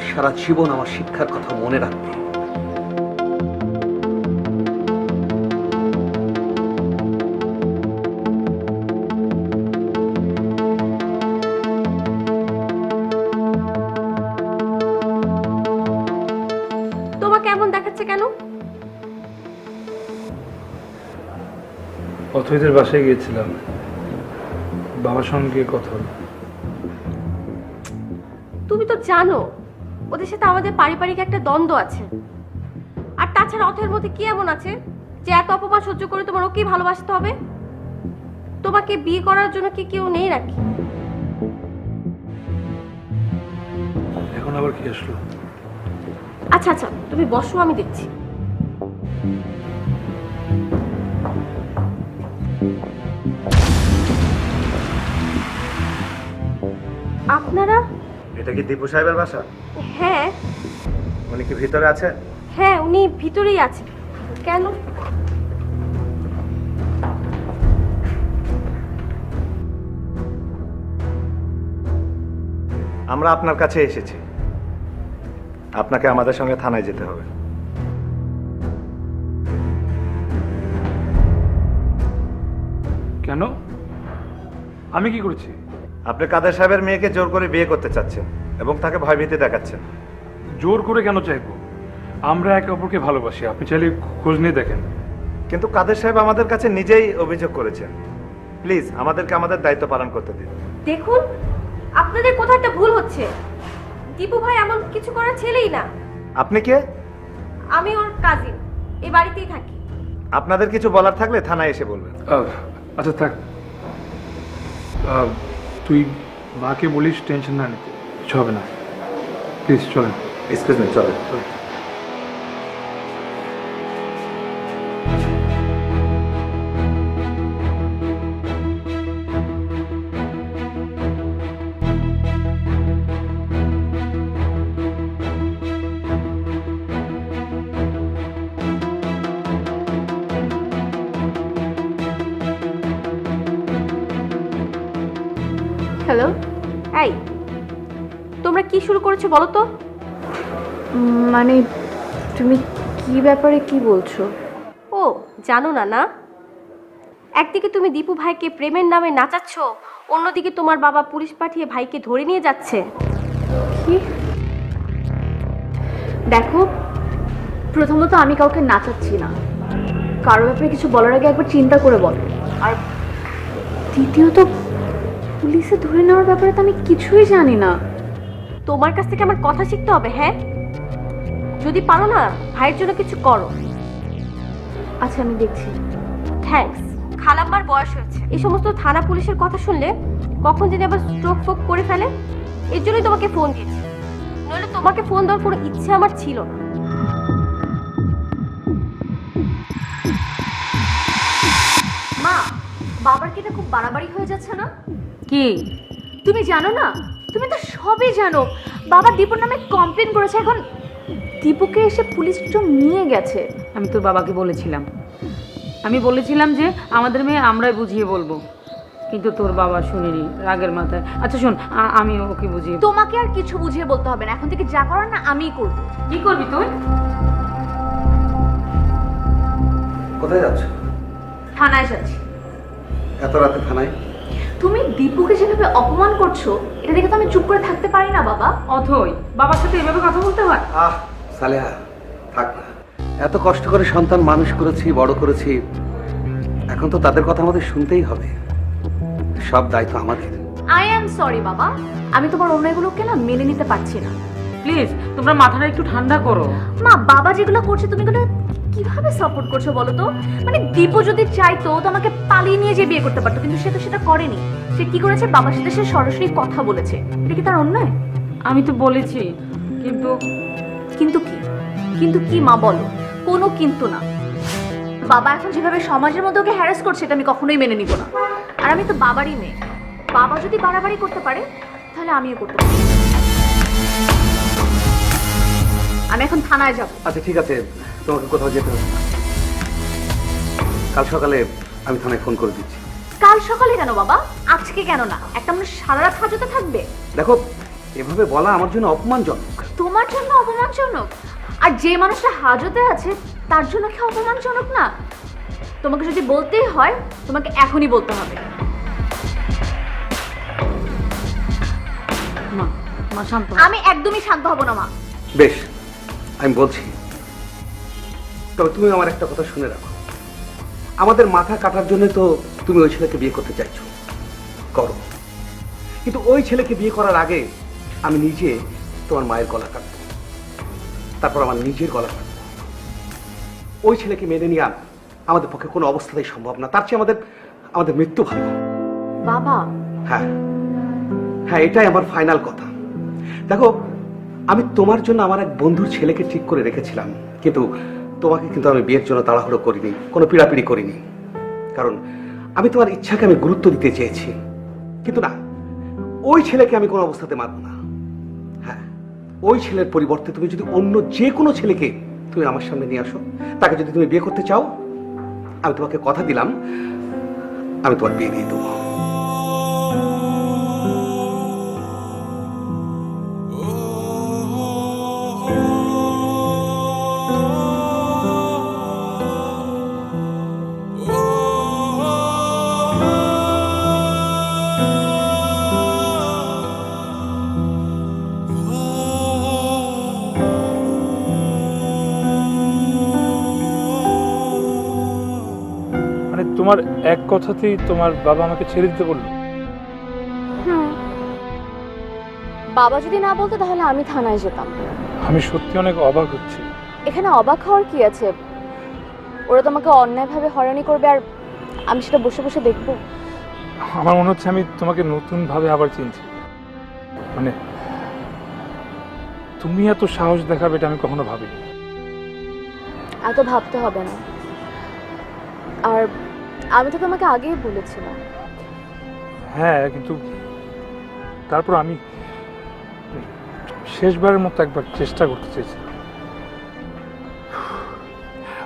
সারা জীবন আমার শিক্ষার কথা মনে রাখবে। তোমাকে এমন দেখাচ্ছে কেন? অথইদের বাসায় গিয়েছিলাম, বাবার সঙ্গে কথা হলো। তুমি তো জানো ওদের সাথে আমাদের পারিবারিক একটা দ্বন্দ্ব আছে, আর তাছাড়া অথের মধ্যে কি এমন আছে যে এত অপমান সহ্য করে তোমার ওকেই ভালোবাসতে হবে? তোমাকে বিয়ে করার জন্য কি কেউ নেই নাকি? এখন আবার কি আসলো? আচ্ছা আচ্ছা, তুমি বসো, আমি দেখছি। আপনারা? এটা কি দীপু সাহেবের বাসা? হ্যাঁ উনি কি ভিতরে আছে? হ্যাঁ, উনি ভিতরেই আছেন। কেন? আমরা আপনার কাছে এসেছি, আপনাকে আমাদের সঙ্গে থানায় যেতে হবে। কেন? আমি কি করেছি? আপনি কাদের সাহেবের মেয়েকে জোর করে বিয়ে করতে চাচ্ছেন এবং তাকে ভয়ভীতি দেখাচ্ছেন। জোর করে কেন চাইবো? আমরা একে অপরকে ভালোবাসি, আপনি চাইলে খোঁজ নিয়ে দেখেন। কিন্তু কাদের সাহেব আমাদের কাছে নিজেই অভিযোগ করেছেন। প্লিজ আমাদেরকে আমাদের দায়িত্ব পালন করতে দিন। দেখুন, আপনাদের কোথাও একটা ভুল হচ্ছে। দীপু ভাই এমন কিছু করার ছেলেই না। আপনি কে? আমি ওর কাজিন, এই বাড়িতেই থাকি। আপনাদের কিছু বলার থাকলে থানায় এসে বলবেন। আচ্ছা থাক, তুই মাকে বলিস টেনশন না নিতে, কিছু হবে না। প্লিজ চলেন। এক্সকিউজ মি, চলেন। হ্যালো, এই তোমরা কি শুরু করেছো বলো তো? মানে তুমি কি ব্যাপারে কি বলছো? ও ও জানো না না, একদিকে তুমি দীপু ভাইকে প্রেমের নামে নাচাচ্ছ, অন্যদিকে তোমার বাবা পুলিশ পাঠিয়ে ভাইকে ধরে নিয়ে যাচ্ছে। কি? দেখো, প্রথমত আমি কাউকে নাচাচ্ছি না, কারো ব্যাপারে কিছু বলার আগে একবার চিন্তা করে বলো। আর দ্বিতীয়ত পুলিশে ধরে নেওয়ার ব্যাপারে তো আমি কিছুই জানি না। তোমার কাছ থেকে আমার কথা শিখতে হবে? হ্যাঁ, যদি পারো না ভাইয়ের জন্য কিছু করো। আচ্ছা, আমি দেখছি। থ্যাঙ্কস। খালাম্মার বয়স হয়েছে, এই সমস্ত থানা পুলিশের কথা শুনলে কখন যদি আবার স্ট্রোক ফোক করে ফেলে, এর জন্যই তোমাকে ফোন দিয়েছি, নইলে তোমাকে ফোন দেওয়ার কোনো ইচ্ছে আমার ছিল না। মা, বাবার কি এটা খুব বাড়াবাড়ি হয়ে যাচ্ছে না? কি? তুমি জানো না? তুমি তো সবই জানো। বাবা দীপুর নামে কমপ্লেন করেছে, এখন দীপুকে এসে পুলিশ নিয়ে গেছে। আমি তোর বাবাকে বলেছিলাম, আমি বলেছিলাম যে আমাদের মেয়ে আমরাই বুঝিয়ে বলবো, কিন্তু তোর বাবা শুনিনি, রাগের মাথায়। আচ্ছা শোন, আমি ওকে বুঝিয়ে। তোমাকে আর কিছু বুঝিয়ে বলতে হবে না, এখন থেকে যা করার না আমিই করব। কি করবি তুই? কোথায় যাচ্ছ? থানায় যাচ্ছি। এত রাতে থানায়? তুমি দীপুকে যেভাবে অপমান করছো, এটা দেখে তো আমি চুপ করে থাকতে পারি না বাবা। অথই, বাবার সাথে এভাবে কথা বলতে হয়? সালেহা থাক না, এত কষ্ট করে সন্তান মানুষ করেছি, বড় করেছি, এখন তো তাদের কথা আমাদের শুনতেই হবে, সব দায়িত্ব আমাদের। আই অ্যাম সরি বাবা, আমি তোমার অন্যায়গুলোকে না মেনে নিতে পারছি না। প্লিজ তোমরা মাথাটা একটু ঠান্ডা করো। মা, বাবা যেগুলো করছে তুমি এগুলো কিভাবে সাপোর্ট করছো বলো তো? মানে দীপু যদি চাইতো তো আমাকে পালিয়ে নিয়ে যে বিয়ে করতে পারতো, কিন্তু সে তো সেটা করেনি। সে কি করেছে, বাবার সাথে সে সরাসরি কথা বলেছে। এটা কি তার অন্যায়? আমি তো বলেছি, কিন্তু কিন্তু কি? কিন্তু কি মা বলো? কোনো কিন্তু না। বাবা এখন যেভাবে সমাজের মধ্যে ওকে হ্যারাস করছে, এটা আমি কখনোই মেনে নিব না। আর আমি তো বাবারই মেয়ে, বাবা যদি বাড়াবাড়ি করতে পারে তাহলে আমিও করতে পারি। আমি এখন থানায় যাব। আচ্ছা ঠিক আছে, তোমাকে কোথাও যেতে হবে না। কাল সকালে আমি থানায় ফোন করে দিচ্ছি। কাল সকালে কেন বাবা? আজকে কেন না? একটা মানুষ সারা রাত হাজতে থাকবে? দেখো, এভাবে বলা আমার জন্য অপমানজনক। তোমার জন্য অপমানজনক? আর যে মানুষটা হাজতে আছে তার জন্য কি অপমানজনক না? তোমাকে যদি বলতেই হয় তোমাকে এখনই বলতে হবে। মা, মা শান্ত। আমি একদমই শান্ত হব না মা। বেশ, আমি বলছি, তবে তুমি আমার একটা কথা শুনে রাখো, আমাদের মাথা কাটার জন্য তো তুমি ওই ছেলেকে বিয়ে করতে চাইছো, করো, কিন্তু ওই ছেলেকে বিয়ে করার আগে আমি নিজে তোমার মায়ের গলা কাটবো, তারপর আমার নিজের গলা কাটবো। ওই ছেলেকে মেনে নেওয়া আমাদের পক্ষে কোনো অবস্থাতেই সম্ভব না, তার চেয়ে আমাদের মৃত্যু ভালো। বাবা, হ্যাঁ হ্যাঁ, এটাই আমার ফাইনাল কথা। দেখো, আমি তোমার জন্য আমার এক বন্ধুর ছেলেকে ঠিক করে রেখেছিলাম, কিন্তু তোমাকে কিন্তু আমি বিয়ের জন্য তাড়াহুড়ো করিনি, কোনো পিড়াপিড়ি করিনি, কারণ আমি তোমার ইচ্ছাকে আমি গুরুত্ব দিতে চেয়েছি। কিন্তু না, ওই ছেলেকে আমি কোনো অবস্থাতে মানব না। হ্যাঁ, ওই ছেলের পরিবর্তে তুমি যদি অন্য যে কোনো ছেলেকে তুমি আমার সামনে নিয়ে আসো, তাকে যদি তুমি বিয়ে করতে চাও, আমি তোমাকে কথা দিলাম আমি তোমার বিয়ে দিয়ে দেবো। মানে তোমার এক কথাতেই তোমার বাবা আমাকে ছেড়ে দিতে বললো? বাবা যদি না বলতো তাহলে আমি থানায় যেতাম। আমি সত্যি অনেক অবাক হচ্ছি। এখানে অবাক হওয়ার কি আছে? ওরা তোমাকে অন্যায়ভাবে হয়রানি করবে আর আমি সেটা বসে বসে দেখবো? আমার মনে হচ্ছে আমি তোমাকে নতুন ভাবে আবার চিনছি। মানে তুমি এত সাহস দেখাবে এটা আমি কখনো ভাবিনি। এত ভাবতে হবে না। আর আমি তো তোমাকে আগেই বলেছিলাম। হ্যাঁ, কিন্তু তারপর আমি শেষবারের মতো একবার চেষ্টা করতে চেয়েছিলাম।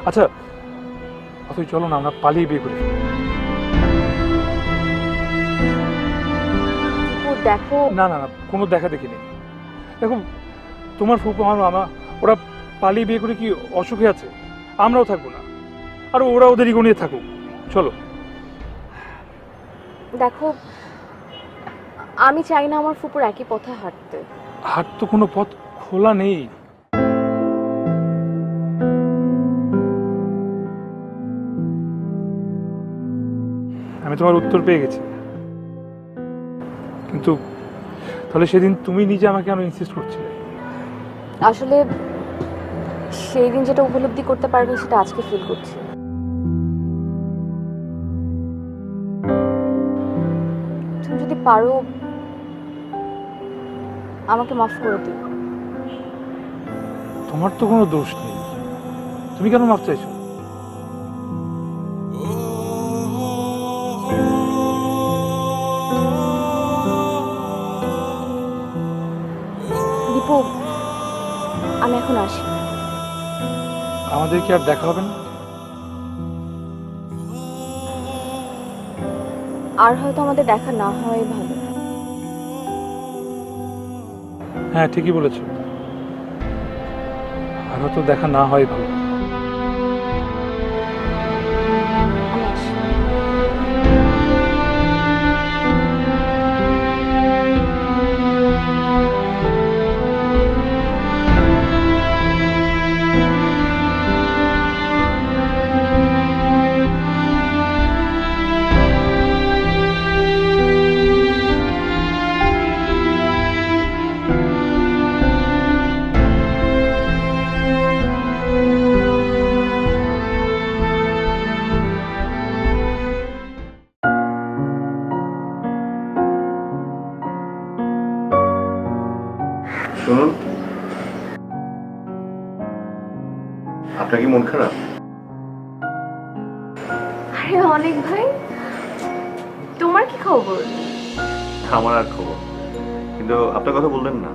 আচ্ছা অথই, চলো না আমরা পালিয়ে বিয়ে করি। দেখো, না না না, কোনো দেখা দেখি নেই। দেখো, তোমার ফুপু আমার মামা ওরা পালিয়ে বিয়ে করে কি অসুখে আছে? আমরাও থাকবো না। আর ওরা ওদের ইগো নিয়ে থাকুক। চলো। দেখো, আমি চাই না আমার ফুপুর একই পথে হাঁটতে। হাট তো কোনো পথ খোলা নেই। আমি তোমার উত্তর পেয়ে গেছি, কিন্তু তাহলে সেদিন তুমি নিজে আমাকে কেন ইনসিস্ট করছিলে? আসলে সেই দিন যেটা উপলব্ধি করতে পারিনি সেটা আজকে ফিল করছি। তুমি যদি পারো আমাকে মাফ করে দিও। তোমার তো কোনো দোষ নেই, তুমি কেন মাফ চাইছো? দীপু, আমি এখন আসি। আমাদের কি আর দেখা হবে না? আর হয়তো আমাদের দেখা না হয় ভালো। হ্যাঁ, ঠিকই বলেছো, আর হয়তো দেখা না হয় ভালো। আমি আসি। শুনুন, আপনার কি মন খারাপ? আরে অনেক ভাই, তোমার কি খবর? আমার আর খবর, কিন্তু আপনার কথা বললেন না।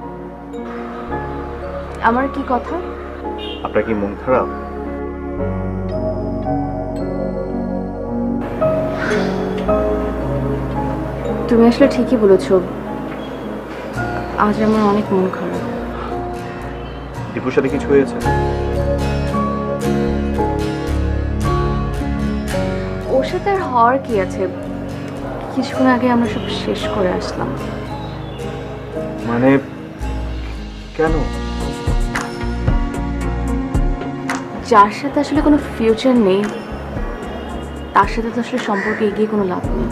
আমার কি কথা? আপনার কি মন খারাপ? তুমি আসলে ঠিকই বলেছো, আজ আমার অনেক মন খারাপ। দীপুর সাথে কিছু হয়েছে? ওর সাথে আর হওয়ার কি আছে, কিছুক্ষণ আগে আমরা সব শেষ করে আসলাম। মানে কেন? যার সাথে আসলে কোনো ফিউচার নেই তার সাথে তো আসলে সম্পর্কে এগিয়ে কোনো লাভ নেই।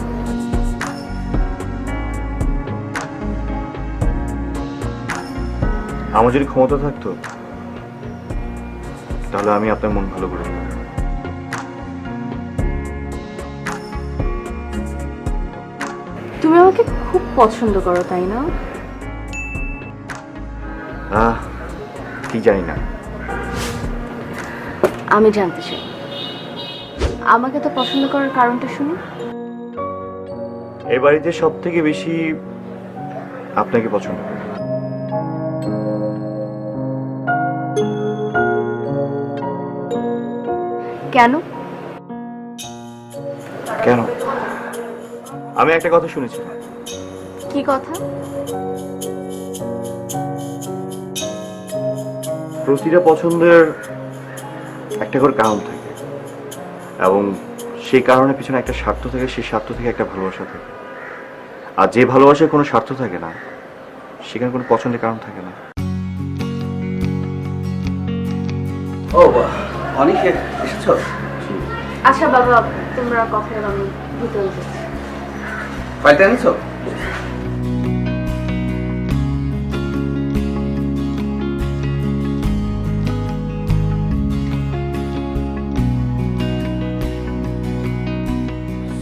আমার যদি ক্ষমতা থাকতো তাহলে আমি আপনার মন ভালো করে দিতাম। তুমি আমাকে খুব পছন্দ করো, তাই না? ঠিক জানি না। আমি জানতে চাই, আমাকে তো পছন্দ করার কারণটা শুনি। এই বাড়িতে সব থেকে বেশি আপনাকে পছন্দ করি। কেন? কেন? আমি একটা কথা শুনেছিলাম। কি কথা? প্রতিটা পছন্দের একটা করে কারণ থাকে, এবং সেই কারণের পিছনে একটা স্বার্থ থাকে, সেই স্বার্থ থেকে একটা ভালোবাসা থাকে। আর যে ভালোবাসার কোনো স্বার্থ থাকে না, সেখানে কোনো পছন্দের কারণ থাকে না। ও অনেক এসেছ? আচ্ছা বাবা, তোমরা কথা বলো, আমি ভিতরে যাচ্ছি। ফাইলটা এনেছো?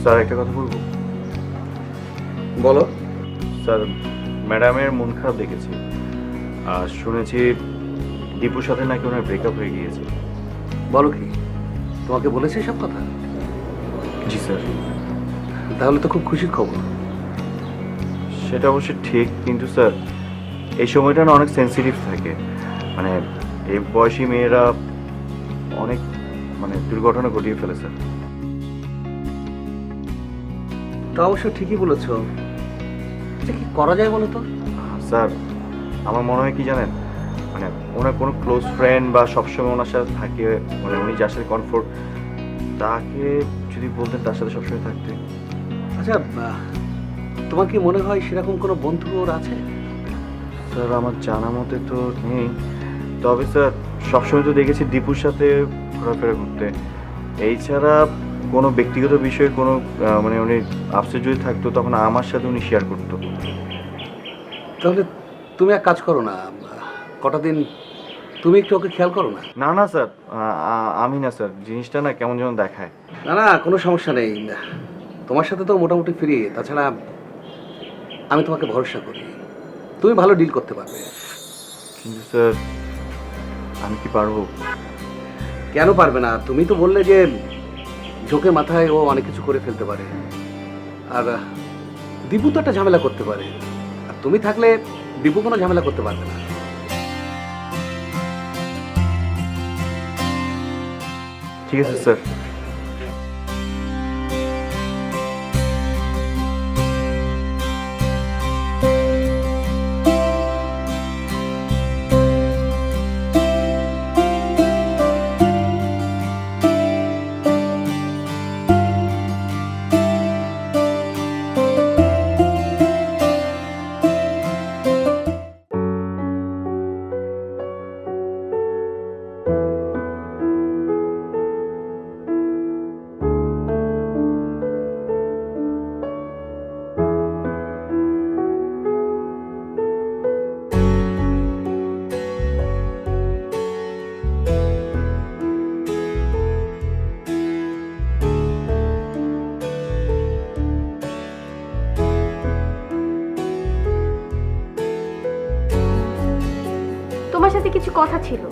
স্যার, একটা কথা বলবো? বলো। স্যার, ম্যাডামের মন খারাপ দেখেছি, আর শুনেছি দীপুর সাথে নাকি ওনার ব্রেকআপ হয়ে গিয়েছে। বলো কি, তোমাকে বলেছে সব কথা? জি স্যার। তাহলে তো খুব খুশির খবর। সেটা অবশ্যই ঠিক, কিন্তু স্যার এই সময়টা না অনেক সেন্সিটিভ থাকে। মানে এই বয়সী মেয়েরা অনেক দুর্ঘটনা ঘটিয়ে ফেলে স্যার। তা অবশ্য ঠিকই বলেছ, এটা কি করা যায় বলো তো? স্যার, আমার মনে হয় কি জানেন, ওনার কোনো ক্লোজ ফ্রেন্ড বা সবসময় ওনার সাথে থাকে, উনি যার সাথে কমফোর্ট, তাকে যদি বলতেন তার সাথে সবসময় থাকতে। আচ্ছা, তোমার কি মনে হয় সেরকম কোনো বন্ধু ওর আছে? স্যার আমার জানা মতে তো নেই, তবে স্যার সবসময় তো দেখেছি দীপুর সাথে ঘোরাফেরা করতে। এই ছাড়া কোনো ব্যক্তিগত বিষয়ে কোনো মানে উনি আফসোস যদি থাকতো তখন আমার সাথে উনি শেয়ার করতো। তাহলে তুমি এক কাজ করো না, কটা দিন তুমি একটু ওকে খেয়াল করো না। না না স্যার, আমি না স্যার, জিনিসটা না কেমন যেন দেখায়। না না, কোনো সমস্যা নেই, তোমার সাথে তো মোটামুটি ফ্রি। তাছাড়া আমি তোমাকে ভরসা করি, তুমি ভালো ডিল করতে পারবে। কিন্তু স্যার আমি কি পারবো? কেন পারবে না? তুমি তো বললে যে ঝোঁকে মাথায় ও অনেক কিছু করে ফেলতে পারে, আর দীপু তো একটা ঝামেলা করতে পারে, আর তুমি থাকলে দীপু কোনো ঝামেলা করতে পারবে না। ঠিক আছে স্যার। তোমার সাথে কিছু কথা ছিল।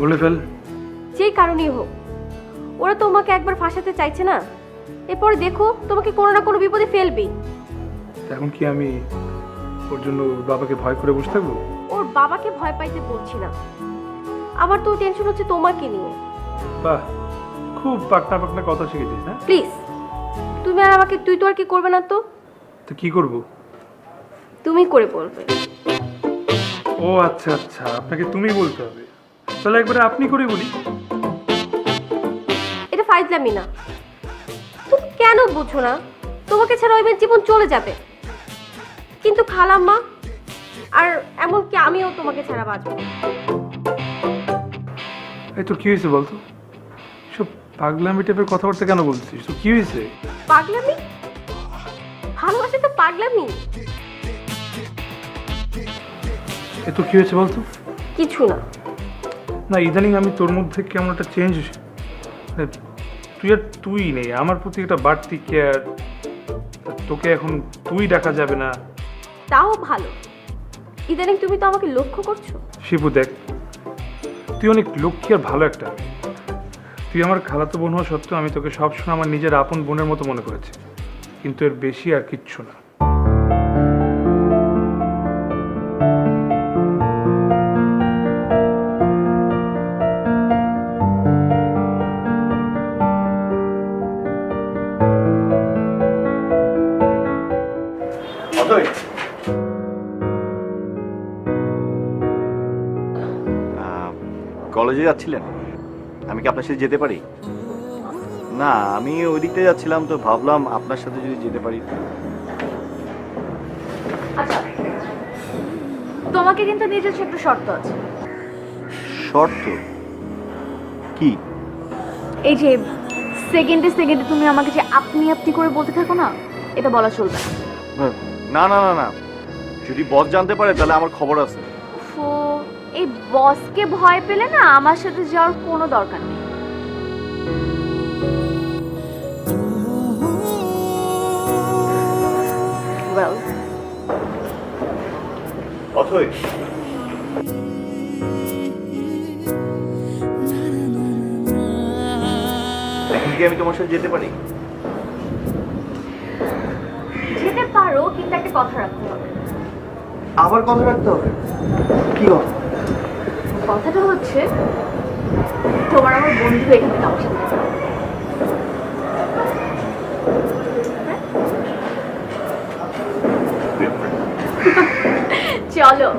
বলে ফেল। যেই কারণেই হোক, ওরা তোমাকে একবার ফাঁসাতে চাইছে না, এরপরে দেখো তোমাকে কোনো না কোনো বিপদে ফেলবেই। এখন কি আমি ওর জন্য ওর বাবাকে ভয় করে বসে থাকবো? ওর বাবাকে ভয় পাইতে বলছি না, আমার তো টেনশন হচ্ছে তোমাকে নিয়ে। বাহ, খুব পাকনা পাকনা কথা শিখেছিস না? প্লিজ, তুমি আর আমাকে তুই তো আর কি করবে না তো? তো কি করব? তুমি করে বলবে। ও আচ্ছা আচ্ছা, আপনাকে তুমি বলতে হবে। তাহলে একবারে আপনি করে বলি। এটা ফাইজলামি না। তুমি কেন বুঝো না? তোমাকে ছাড়া ওই মেয়ের জীবন চলে যাবে, কিন্তু খালাম্মা আর এমনকি আমিও তোমাকে ছাড়া বাঁচবো। এই তো কি হয়েছে বলতো? সব পাগলামি টাইপের কথাবার্তা কেন বলছিস? তো কি হয়েছে? পাগলামি? ভালোবাসা তো পাগলামি। এ তো কি হয়েছে বলতো? কিছু না। না, ইদানিং আমি তোর মধ্যে কেমন একটা চেঞ্জ, তুই আর তুই নেই, আমার প্রতি একটা বাড়তি কেয়ার। তোকে এখন তুই ডাকা যাবে না। তাও ভালো, ইদানিং তুমি তো আমাকে লক্ষ্য করছো। শিবু দেখ, তুই অনেক লক্ষ্মী আর ভালো একটা মেয়ে। তুই আমার খালাতো বোন হওয়া সত্ত্বেও আমি তোকে সবসময় আমার নিজের আপন বোনের মতো মনে করেছি, কিন্তু এর বেশি আর কিচ্ছু না। কলেজে যাচ্ছিলেন? আমি কি আপনার সাথে যেতে পারি? না, আমি ওই দিকটা যাচ্ছিলাম, তো ভাবলাম আপনার সাথে যদি যেতে পারি। আচ্ছা, তোমাকে কিন্তু নিজস্ব একটা শর্ত আছে। শর্ত কি? এই যে সেকেন্ডে সেকেন্ডে তুমি আমাকে যে আপনি আপনি করে বলতে থাকো না, এটা বলা চলবে না। না না না না, যদি বস জানতে পারে তাহলে আমার খবর আছে। তো এই বসকে ভয় পেলে না আমার সাথে যাওয়ার কোনো দরকার নেই। Well, অথই, এখন কি আমি তোমার সাথে যেতে পারি? যেতে পারো, কিন্তু একটা কথা রাখতে হবে। আবার কথা রাখতে হবে? কি কথা? কথাটা হচ্ছে, তোমার আমার বন্ধু এখানে আমার সাথে দেখা হবে। চলো।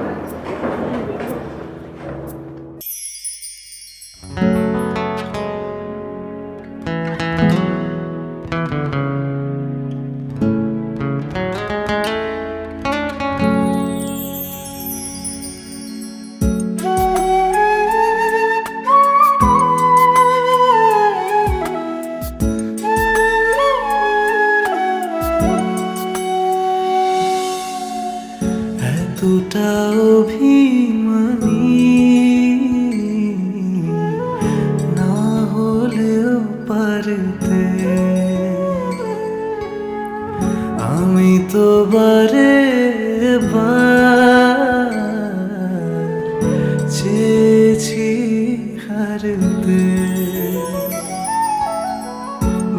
হারতে আমি তো বারে বার চেয়েছি হারতে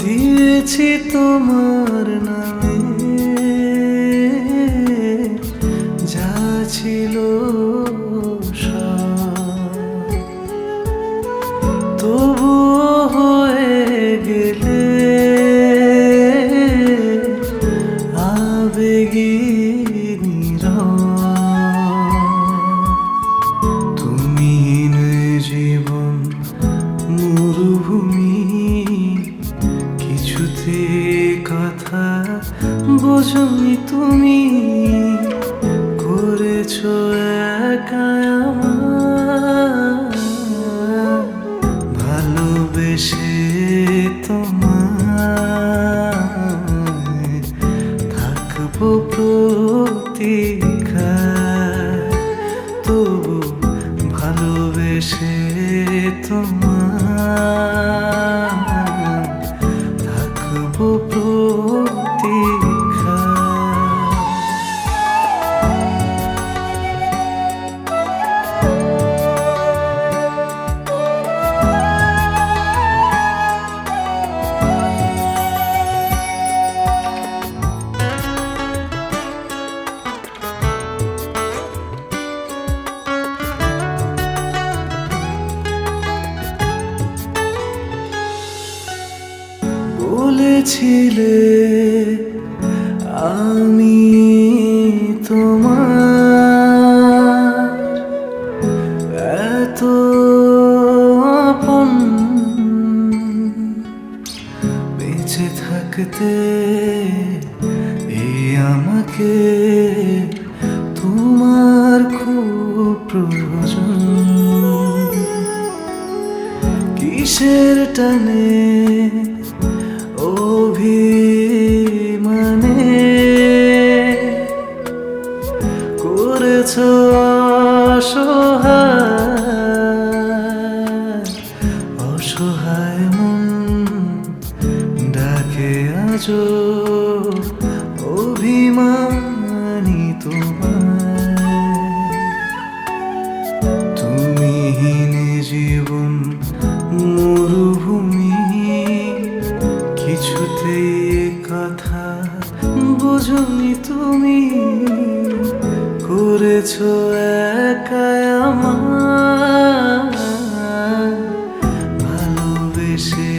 দিয়েছি তোমার নামে যা ছিল সব, তবুও হয়ে গেলে আবেগী নীরব। তুমিহীন জীবন মরুভূমি, কিছুতে কথা বোঝনি তুমি, করেছো একা আমার ভালোবেসে তোমায় থাকবো প্রতীক্ষায়, তবু ভালোবেসে তোমায় থাকবো প্রতীক্ষায়। বলেছিলে আমি তোমার এত আপন, বেঁচে থাকতে এই আমাকে তোমার খুব প্রয়োজন। কিসের টানে অভিমানে করেছ অসহায়, অসহায় মন ডাকে আজো অভিমানী তোমায়। তুমিহীন জীবন মরুভূমি, কিছুতেই কথা বোঝনি তুমি, করেছো একা আমার ভালোবেসে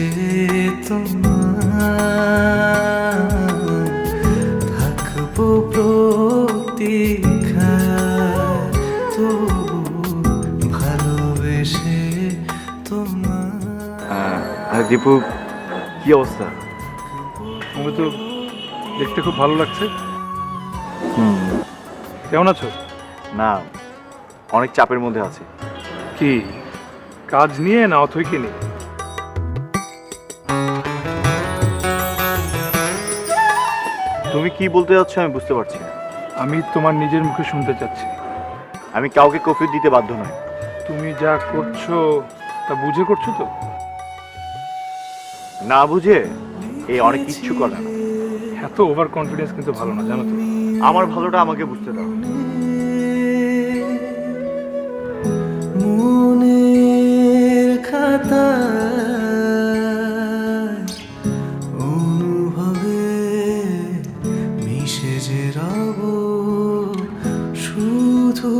তোমায় থাকবো প্রতীক্ষায়, তবু ভালোবেসে তোমায়। আরে দীপু, কি অবস্থা? আমি তো দেখতে খুব ভালো লাগছে। কেমন আছো? না, অনেক চাপের মধ্যে আছি। কি কাজ নিয়ে না অথৈকে নিয়ে? তুমি কি বলতে যাচ্ছ আমি বুঝতে পারছি না। আমি তোমার নিজের মুখে শুনতে চাচ্ছি। আমি কাউকে কফি দিতে বাধ্য নই। তুমি যা করছো তা বুঝে করছো তো? না বুঝে এই অনেক কিচ্ছু করে না। এত ওভার কনফিডেন্স কিন্তু ভালো না, জানো তো? আমার ভালোটা আমাকে বুঝতে দাও। মনের খাতা অনুভবে মিশে যে রব শুধু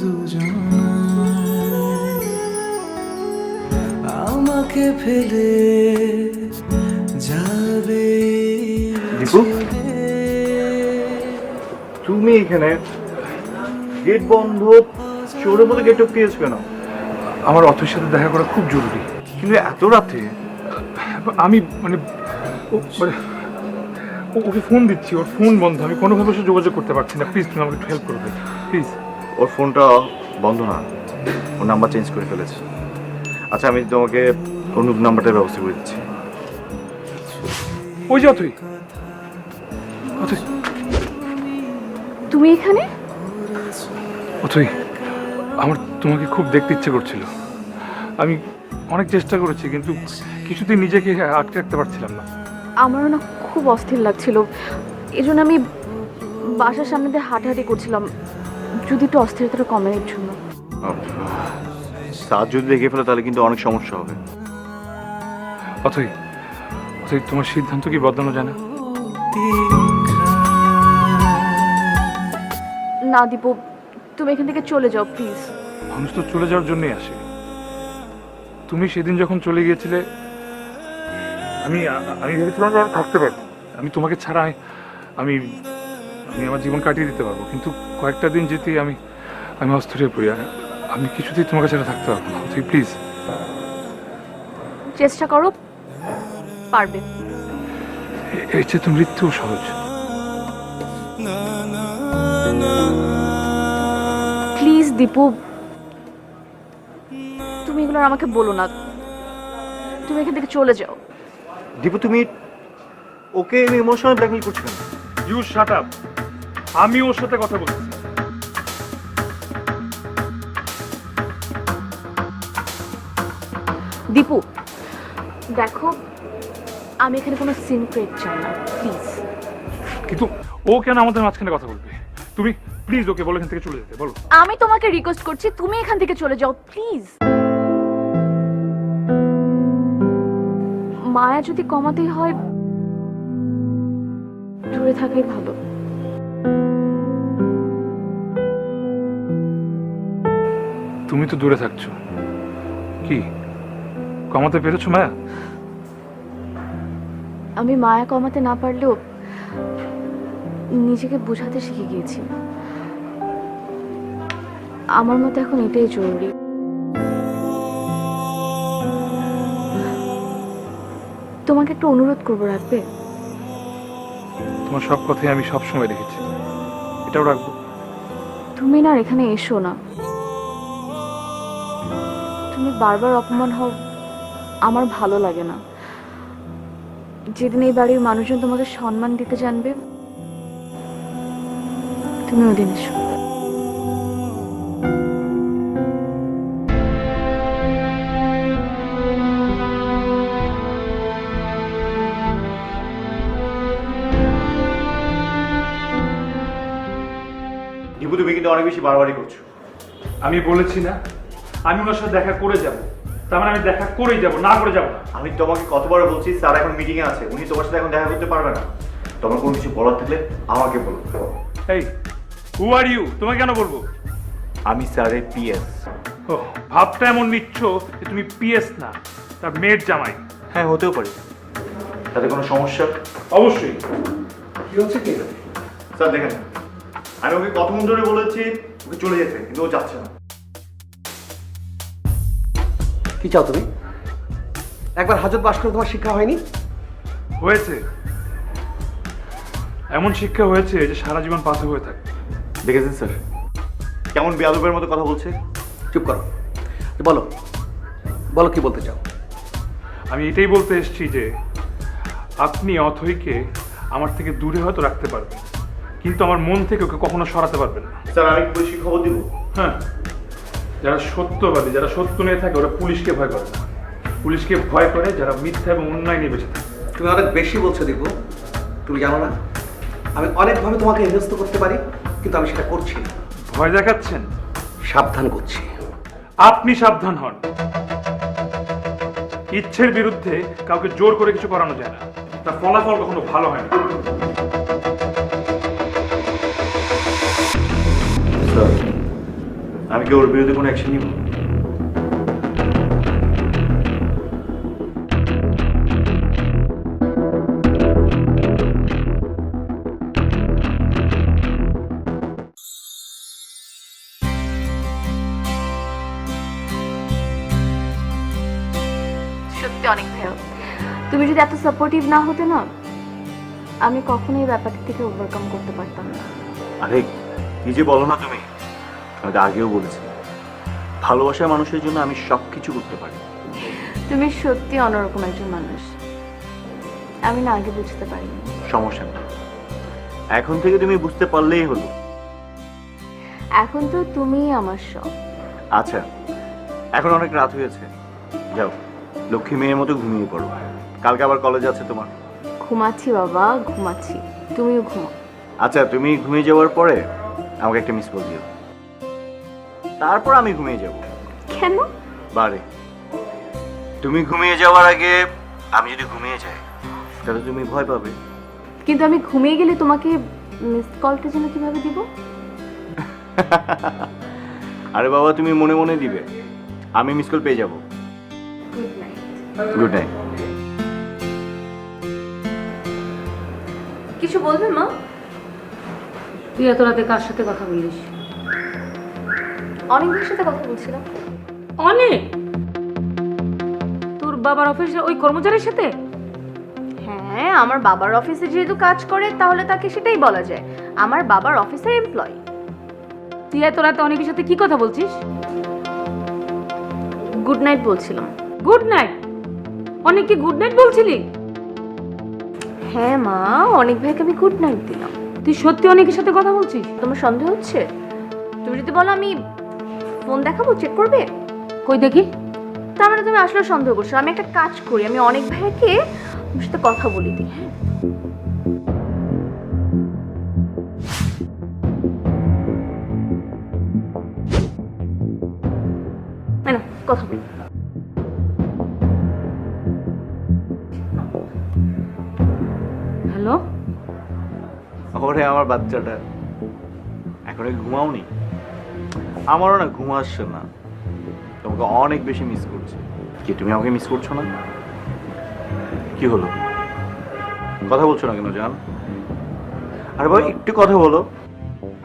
দুজনায়, আমাকে ফেলে যাবে দীপু, তুমি এখানে গেট বন্ধ, চোরের মতো গেট টপকিয়েছ কেন? আমার অথৈর সাথে দেখা করা খুব জরুরি। কিন্তু এত রাতে? আমি মানে ওকে ফোন দিচ্ছি, ওর ফোন বন্ধ, আমি কোনোভাবে সে যোগাযোগ করতে পারছি না। প্লিজ তুমি আমাকে একটু হেল্প করবে প্লিজ। ওর ফোনটা বন্ধ না, ওর নাম্বার চেঞ্জ করে ফেলেছে। আচ্ছা, আমি তোমাকে ওর নতুন নাম্বারটার ব্যবস্থা করে দিচ্ছি। ওই যে অথৈ, অথৈ, তুমি এখানে? অথৈ, আমার তোমাকে খুব দেখতে ইচ্ছে করছিল। আমি অনেক চেষ্টা করেছি, কিন্তু কিছুতেই নিজেকে আটকে রাখতে পারছিলাম না। আমারও না খুব অস্থির লাগছিল, এই জন্য আমি বাসার সামনে দিয়ে হাঁটাহাঁটি করছিলাম, যদি একটু অস্থিরতাটা কমে এর জন্য। সাজ যদি দেখে ফেলে তাহলে কিন্তু অনেক সমস্যা হবে। অথই, তোমার সিদ্ধান্ত কি বদলানো যায় না? না দীপু, তুমি এখান থেকে চলে যাও প্লিজ। মানুষ তো চলে যাওয়ার জন্যই আসে। তুমি সেদিন যখন চলে গিয়েছিলে আমি ভেবেছিলাম যে আমি থাকতে পারবো, আমি তোমাকে ছাড়া আমি আমি আমার জীবন কাটিয়ে দিতে পারবো, কিন্তু কয়েকটা দিন যেতেই আমি অস্থির হয়ে পড়ি। আমি কিছুতেই তোমাকে ছাড়া থাকতে পারবো না। তুই প্লিজ চেষ্টা করো, পারবে। এর চেয়ে তো মৃত্যু সহজ। প্লিজ দীপু, তুমি এগুলো আর আমাকে বলো না, তুমি এখান থেকে চলে যাও। দীপু, তুমি ওকে ইমোশনাল ব্ল্যাকমেল করছো কেন? ইউ শাট আপ, আমি ওর সাথে কথা বলছি। দীপু দেখো, আমি এখানে কোনো সিন ক্রিয়েট চাই না, প্লিজ। কিন্তু ও কেন আমাদের মাঝখানে কথা বলবে? তুমি প্লিজ ওকে বলো এখান থেকে চলে যেতে, বলো। আমি তোমাকে রিকোয়েস্ট করছি, তুমি এখান থেকে চলে যাও প্লিজ। মায়া যদি কমাতেই হয় দূরে থাকাই ভালো। তুমি তো দূরে থাকছো, কি কমাতে পেরেছো মায়া? আমি মায়া কমাতে না পারলেও নিজেকে বোঝাতে শিখে গিয়েছি। আমার মতে এখন এটাই জরুরি। তোমাকে একটা অনুরোধ করবো, রাখবে? তোমার সব কথাই আমি সব সময় রেখেছি, এটাও রাখবো। তুমি না এখানে এসো না, তুমি বারবার অপমান হও, আমার ভালো লাগে না। যেদিন এই বাড়ির মানুষজন তোমাকে সম্মান দিতে জানবে, তুমি ওদিন এসো। দীপু, তুমি কিন্তু অনেক বেশি বাড়াবাড়ি করছো। আমি বলেছি না আমি ওনার সাথে দেখা করে যাব, তার মানে আমি দেখা করেই যাব, না করে যাব না। আমি তোমাকে কতবার বলছি স্যার এখন মিটিং এ আছে, উনি তোমার সাথে এখন দেখা করতে পারবে না। তোমার কোনো কিছু বলার থাকলে আমাকে বলো। এই হু আর ইউ? তোমাকে কেন বলবো? আমি স্যারের পিএস। ও, ভাবটা এমন নিচ্ছ যে তুমি পিএস না, তার মেয়ের জামাই। হ্যাঁ, হতেও পারে, তাতে কোনো সমস্যা? অবশ্যই। কি হচ্ছে কি? স্যার দেখেন, আমি ওকে কতক্ষণ ধরে বলেছি ওকে চলে যেতে, কিন্তু ও যাচ্ছে না। কি চাও তুমি? একবার হাজত বাস করে তোমার শিক্ষা হয়নি? হয়েছে, এমন শিক্ষা হয়েছে যে সারা জীবন পাথর হয়ে থাকে। দেখেছেন স্যার কেমন বেয়াদবের মতো কথা বলছে? চুপ করো, বলো বলো কি বলতে চাও? আমি এটাই বলতে এসেছি যে আপনি অথইকে আমার থেকে দূরে হয়তো রাখতে পারবেন, কিন্তু আমার মন থেকে ওকে কখনো সরাতে পারবেন না। স্যার আমি পুলিশকে খবর দিব। হ্যাঁ, যারা সত্যবাদী, যারা সত্য নিয়ে থাকে ওরা পুলিশকে ভয় করে না, পুলিশকে ভয় করে যারা মিথ্যা এবং অন্যায় নিয়ে বেঁচে থাকে। তুমি অনেক বেশি বলছো দীপু, তুমি জানো না আমি অনেকভাবে তোমাকে হেনস্থ করতে পারি, কিন্তু আমি সেটা করছি না। ভয় দেখাচ্ছেন? সাবধান করছি। আপনি সাবধান হন। ইচ্ছের বিরুদ্ধে কাউকে জোর করে কিছু করানো যায় না, তার ফলাফল কখনো ভালো হয় না। স্যার আমি কি ওর বিরুদ্ধে কোনো অ্যাকশন নিব? সত্যি অনেক ভালো। তুমি যদি এত সাপোর্টিভ না হতে না, আমি কখনোই এই ব্যাপারটা থেকে ওভারকাম করতে পারতাম না। আরে নিজে বলো না তুমি, আমি তো আগেও বলেছি ভালোবাসার মানুষের জন্য আমি সব কিছু করতে পারি। তুমি সত্যি অন্যরকম একজন মানুষ, আমি না আগে বুঝতে পারিনি। সমস্যা নেই, এখন থেকে তুমি বুঝতে পারলেই হলো। এখন তো তুমিই আমার সব। আচ্ছা এখন অনেক রাত হয়েছে, যাও। লক্ষ্মী মেয়ের মতো ঘুমিয়ে পড়ো, কালকে আবার কলেজ আছে তোমার। ঘুমাচ্ছি বাবা, ঘুমাচ্ছি, তুমিও ঘুমাও। আচ্ছা, তুমি ঘুমিয়ে যাওয়ার পরে আমাকে একটা মিস কল দিও, তারপর আমি ঘুমিয়ে যাব। কেন? বারে, তুমি ঘুমিয়ে যাওয়ার আগে আমি যদি ঘুমিয়ে যাই তাহলে তুমি ভয় পাবে। কিন্তু আমি ঘুমিয়ে গেলে তোমাকে মিস কলটা যেন কিভাবে দিব? আরে বাবা, তুমি মনে মনে দিবে, আমি মিস কল পেয়ে যাব। Good night. Good night. কিছু বলবে মা? তুই এত রাতে কার সাথে কথা বলিস? অনেক ভাইয়ের সাথে কথা বলছিলাম। অনেক? তোর বাবার অফিসে ওই কর্মচারীর সাথে? হ্যাঁ, আমার বাবার অফিসে যেহেতু কাজ করে তাহলে তাকে সেটাই বলা যায়, আমার বাবার অফিসের এমপ্লয়ি। তুই এত রাতে অনেকের সাথে কি কথা বলছিস? গুড নাইট বলছিলাম। Good night? অনেককে গুড নাইট বলছিলি? হ্যাঁ মা, অনেক ভাইকে আমি গুড নাইট দিলাম। তুই সত্যি অনেকের সাথে কথা বলছিস? তোমার সন্দেহ হচ্ছে? তুমি যদি বলো আমি ফোন দেখাবো, চেক করবে? কই দেখি। তার মানে তুমি আসলে সন্দেহ করছো। আমি একটা কাজ করি, আমি অনেক ভাইকে ওর সাথে কথা বলি দিই। হ্যাঁ, না, কথা বলি। হ্যালো? ওরে আমার বাচ্চাটা, এখন ঘুমাওনি? আমারও না ঘুম আসছে না, তোমাকে অনেক বেশি মিস করছি। কি তুমি আমাকে মিস করছো না? কি হলো, কথা বলছো না কেন জান? আরে বাবা, একটু কথা বলো।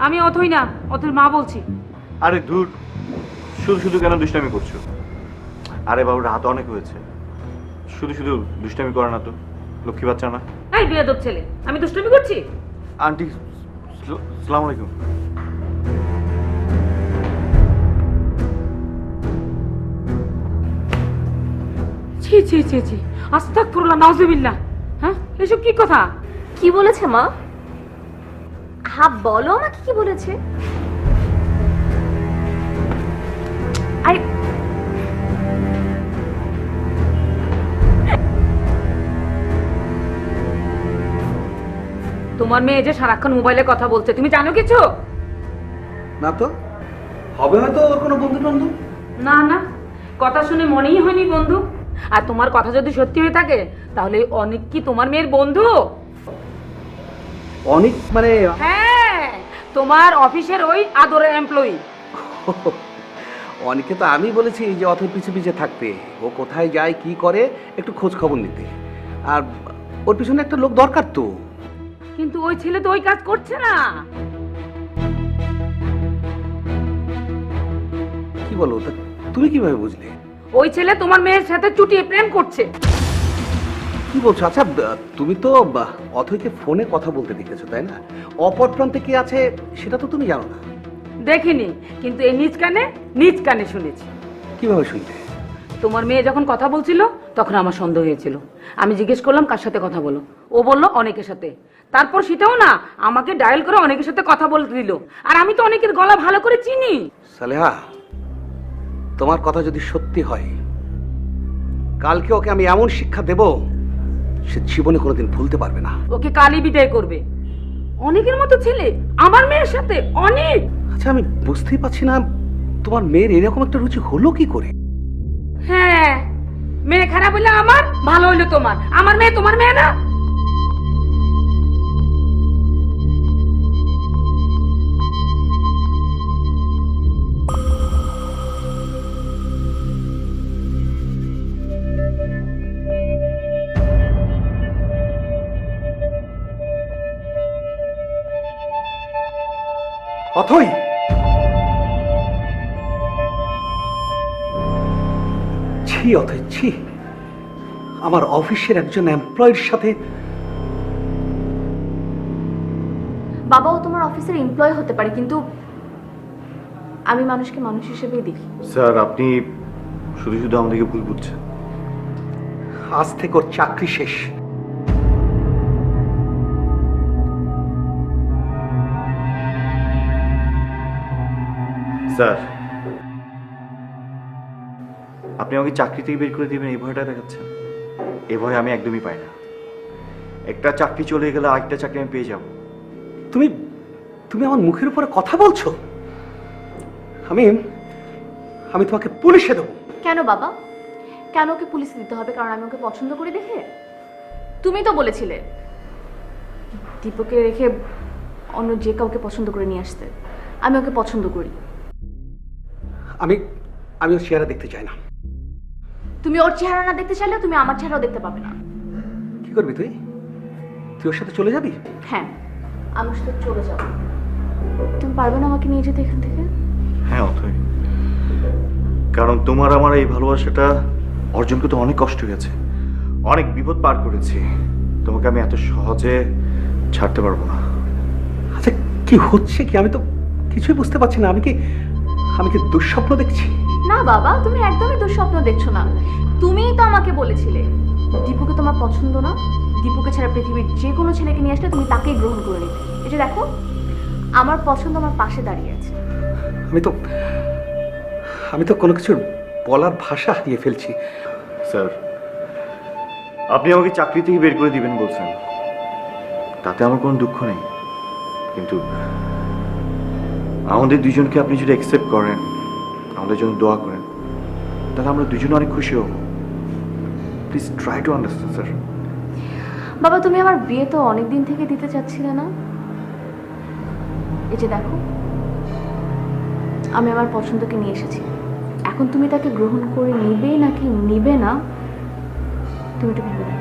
আমি অথই না, অথর মা বলছি। আরে দূর, শুধু শুধু কেন দুষ্টামি করছো? আরে বাবু, রাত অনেক হয়েছে, শুধু শুধু দুষ্টামি করে না তো, লক্ষ্মী বাচ্চা না। এই বেয়াদব ছেলে, আমি দুষ্টামি করছি? আন্টি, সালাম আলাইকুম। ছি ছি ছি ছি, আস্তাগফিরুল্লাহ, নাউজুবিল্লাহ। হ্যাঁ, এসব কি কথা? কি বলেছে মা? হ্যাঁ বলো আমাকে, কি বলেছে? আরে তোমার মেয়ে যে সারাক্ষণ মোবাইলে কথা বলছে, তুমি জানো কিছু? না তো, হবে হয়তো ওর কোনো বন্ধু টন্ধু। না না, কথা শুনে মনেই হয়নি বন্ধু। আর তোমার কথা যদি সত্যি হয়ে থাকে তাহলে অনেক কি তোমার মেয়ের বন্ধু? অনেক মানে হ্যাঁ, তোমার অফিসের ওই আদরের এমপ্লয়ি। অনেকে তো আমি বলেছি যে অথর পিছে পিছে থাকতে, ও কোথায় যায় কি করে একটু খোঁজ খবর নিতে, আর ওর পিছনে একটা লোক দরকার তো। কিন্তু ওই ছেলে তো ওই কাজ করছে না। কি বলো, তা তুমি কিভাবে বুঝলে? ওই ছেলে তোমার মেয়ের সাথে চুটিয়ে প্রেম করছে। কি বলছো? আচ্ছা, তুমি তো অথয়কে ফোনে কথা বলতে দেখেছো তাই না? অপর প্রান্তে কি আছে সেটা তো তুমি জানো না। দেখিনি, কিন্তু এই নিজ কানে শুনেছি। কিভাবে শুনলে? তোমার মেয়ে যখন কথা বলছিল তখন আমার সন্দেহ হয়েছিল। আমি জিজ্ঞেস করলাম কার সাথে কথা বলো, ও বললো অনেকের সাথে। তারপর সেটাও না, আমাকে ডায়াল করে অনেকের সাথে কথা বলতে দিল। আর আমি তো অনেকের গলা ভালো করে চিনি। সালেহা, তোমার কথা যদি সত্যি হয়, কালকে ওকে আমি এমন শিক্ষা দেব সে জীবনে কোনোদিন ভুলতে পারবে না। ওকে কালই বিদায় করবে। অনেকের মতো ছেলে আমার মেয়ের সাথে? অনেক। আচ্ছা, আমি বুঝতেই পারছি না তোমার মেয়ের এরকম একটা রুচি হলো কি করে? হ্যাঁ, মেয়ে খারাপ হইলে আমার, ভালো হইলে তোমার। আমার মেয়ে তোমার মেয়ে না। অথই, ছি অথই ছি, আমার অফিসের একজন এমপ্লয়ের সাথে। বাবাও তোমার অফিসের এমপ্লয় হতে পারে, কিন্তু আমি মানুষকে মানুষ হিসেবেই দেখি। স্যার, আপনি শুধু শুধু আমাদেরকে ভুল বুঝছেন। আজ থেকে ওর চাকরি শেষ। স্যার, আপনি আমাকে চাকরি থেকে বের করে দিবেন এই ভয়টা দেখাচ্ছেন। এ ভয় আমি একদমই পাই না। একটা চাকরি চলে গেলে আরেকটা চাকরি আমি পেয়ে যাব। তুমি তুমি আমার মুখের উপরে কথা বলছো? আমি আমি তোমাকে পুলিশে দেবো। কেন বাবা, কেন ওকে পুলিশে দিতে হবে? কারণ আমি ওকে পছন্দ করি দেখে? তুমি তো বলেছিলে দীপকে রেখে অন্য যে কাউকে পছন্দ করে নিয়ে আসতে। আমি ওকে পছন্দ করি। আমি আমি ওর চেহারা দেখতে চাই না। তুমি ওর চেহারা না দেখতে চাইলে তুমি আমার চেহারাও দেখতে পাবে না। কি করবি তুই? তুই ওর সাথে চলে যাবি? হ্যাঁ, আমি ওর সাথে চলে যাব। তুমি পারবে না আমাকে নিয়ে যেতে এখান থেকে? হ্যাঁ অথই, কারণ তোমার আমার এই ভালোবাসাটা অর্জন করতে অনেক কষ্ট হয়েছে, অনেক বিপদ পার করেছি। তোমাকে আমি এত সহজে ছাড়তে পারবো না। আচ্ছা কি হচ্ছে কি? আমি তো কিছুই বুঝতে পারছি না। আমি কি দুঃস্বপ্ন দেখছি? না বাবা, তুমি একদমই দুঃস্বপ্ন দেখছো না। তুমিই তো আমাকে বলেছিলে দীপুকে তোমার পছন্দ না, দীপুকে ছাড়া পৃথিবীর যে কোনো ছেলেকে নিয়ে আসলে তুমি তাকেই গ্রহণ করে নিতে। এটা দেখো, আমার পছন্দ আমার পাশে দাঁড়িয়ে আছে। আমি তো কোনো কিছুর বলার ভাষা হারিয়ে ফেলছি। স্যার, আপনি আমাকে চাকরি থেকে বের করে দিবেন বলছেন, তাতে আমার কোনো দুঃখ নেই। কিন্তু আমাদের দুজনকে আপনি যদি অ্যাকসেপ্ট করেন, আমাদের জন্য দোয়া করেন, তাহলে আমরা দুজনে অনেক খুশি হব। Please try to understand sir. বাবা, তুমি আমার বিয়ে তো অনেক দিন থেকে দিতে চাচ্ছিলে না? এই যে দেখো, আমি আমার পছন্দকে নিয়ে এসেছি। এখন তুমি তাকে গ্রহণ করে নিবে নাকি নিবে না, তুমি একটু ভেবে দেখো।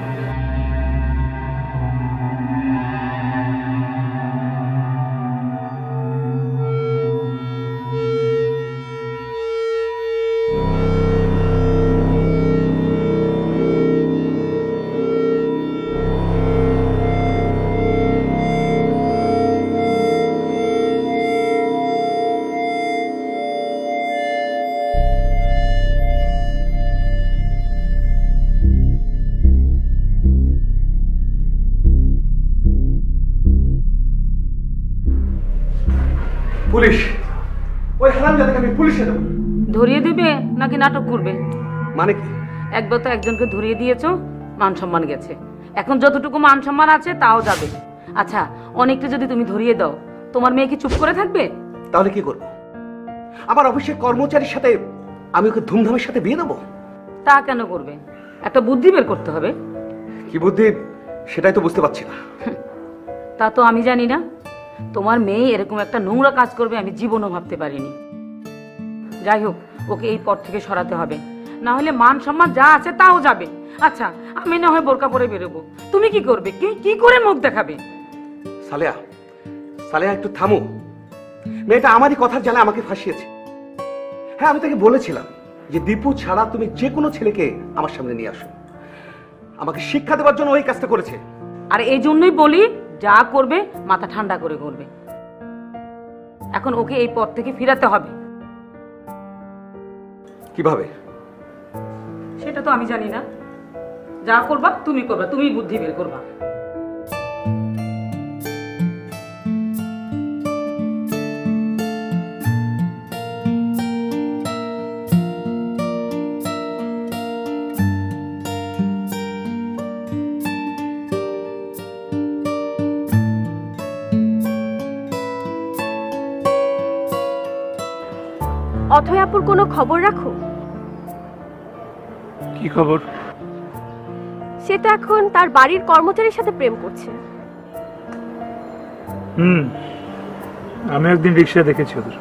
পুলিশ, ওই হারামজাদাকে আমি পুলিশে দেবো। ধরিয়ে দেবে নাকি নাটক করবে? মানে কি? একবার তো একজনকে ধরিয়ে দিয়েছো, মান সম্মান গেছে। এখন যতটুকু মান সম্মান আছে তাও যাবে। আচ্ছা, অনেকটা যদি তুমি ধরিয়ে দাও, তোমার মেয়ে কি চুপ করে থাকবে? তাহলে কি করবো? আমার অফিসের কর্মচারীর সাথে আমি ওকে ধুমধামের সাথে বিয়ে দেবো? তা কেন করবে? একটা বুদ্ধি বের করতে হবে। কি বুদ্ধি সেটাই তো বুঝতে পারছি না। তা তো আমি জানি না। তোমার মেয়ে এরকম একটা নোংরা কাজ করবে আমি জীবনও ভাবতে পারিনি। যাই হোক, ওকে এই পথ থেকে সরাতে হবে, না হলে মান সম্মান যা আছে তাও যাবে। আচ্ছা, আমি না হয় বোরকা পরে বেরোবো, তুমি কি করবে? কি করে মুখ দেখাবে? সালেহা একটু থামো। মেয়েটা আমারই কথার জালে আমাকে ফাঁসিয়েছে। হ্যাঁ, আমি তাকে বলেছিলাম যে দীপু ছাড়া তুমি যে কোনো ছেলেকে আমার সামনে নিয়ে আসো। আমাকে শিক্ষা দেওয়ার জন্য ওই কাজটা করেছে। আর এই জন্যই বলি, যা করবে মাথা ঠান্ডা করে করবে। এখন ওকে এই পথ থেকে ফিরাতে হবে। কিভাবে? সেটা তো আমি জানি না। যা করবা তুমি করবা, তুমি বুদ্ধি বের করবা। অথয় আপুর কোনো খবর রাখো? কি খবর? সে তো এখন তার বাড়ির কর্মচারীর সাথে প্রেম করছে। আমি একদিন রিক্সায় দেখেছি ওদের।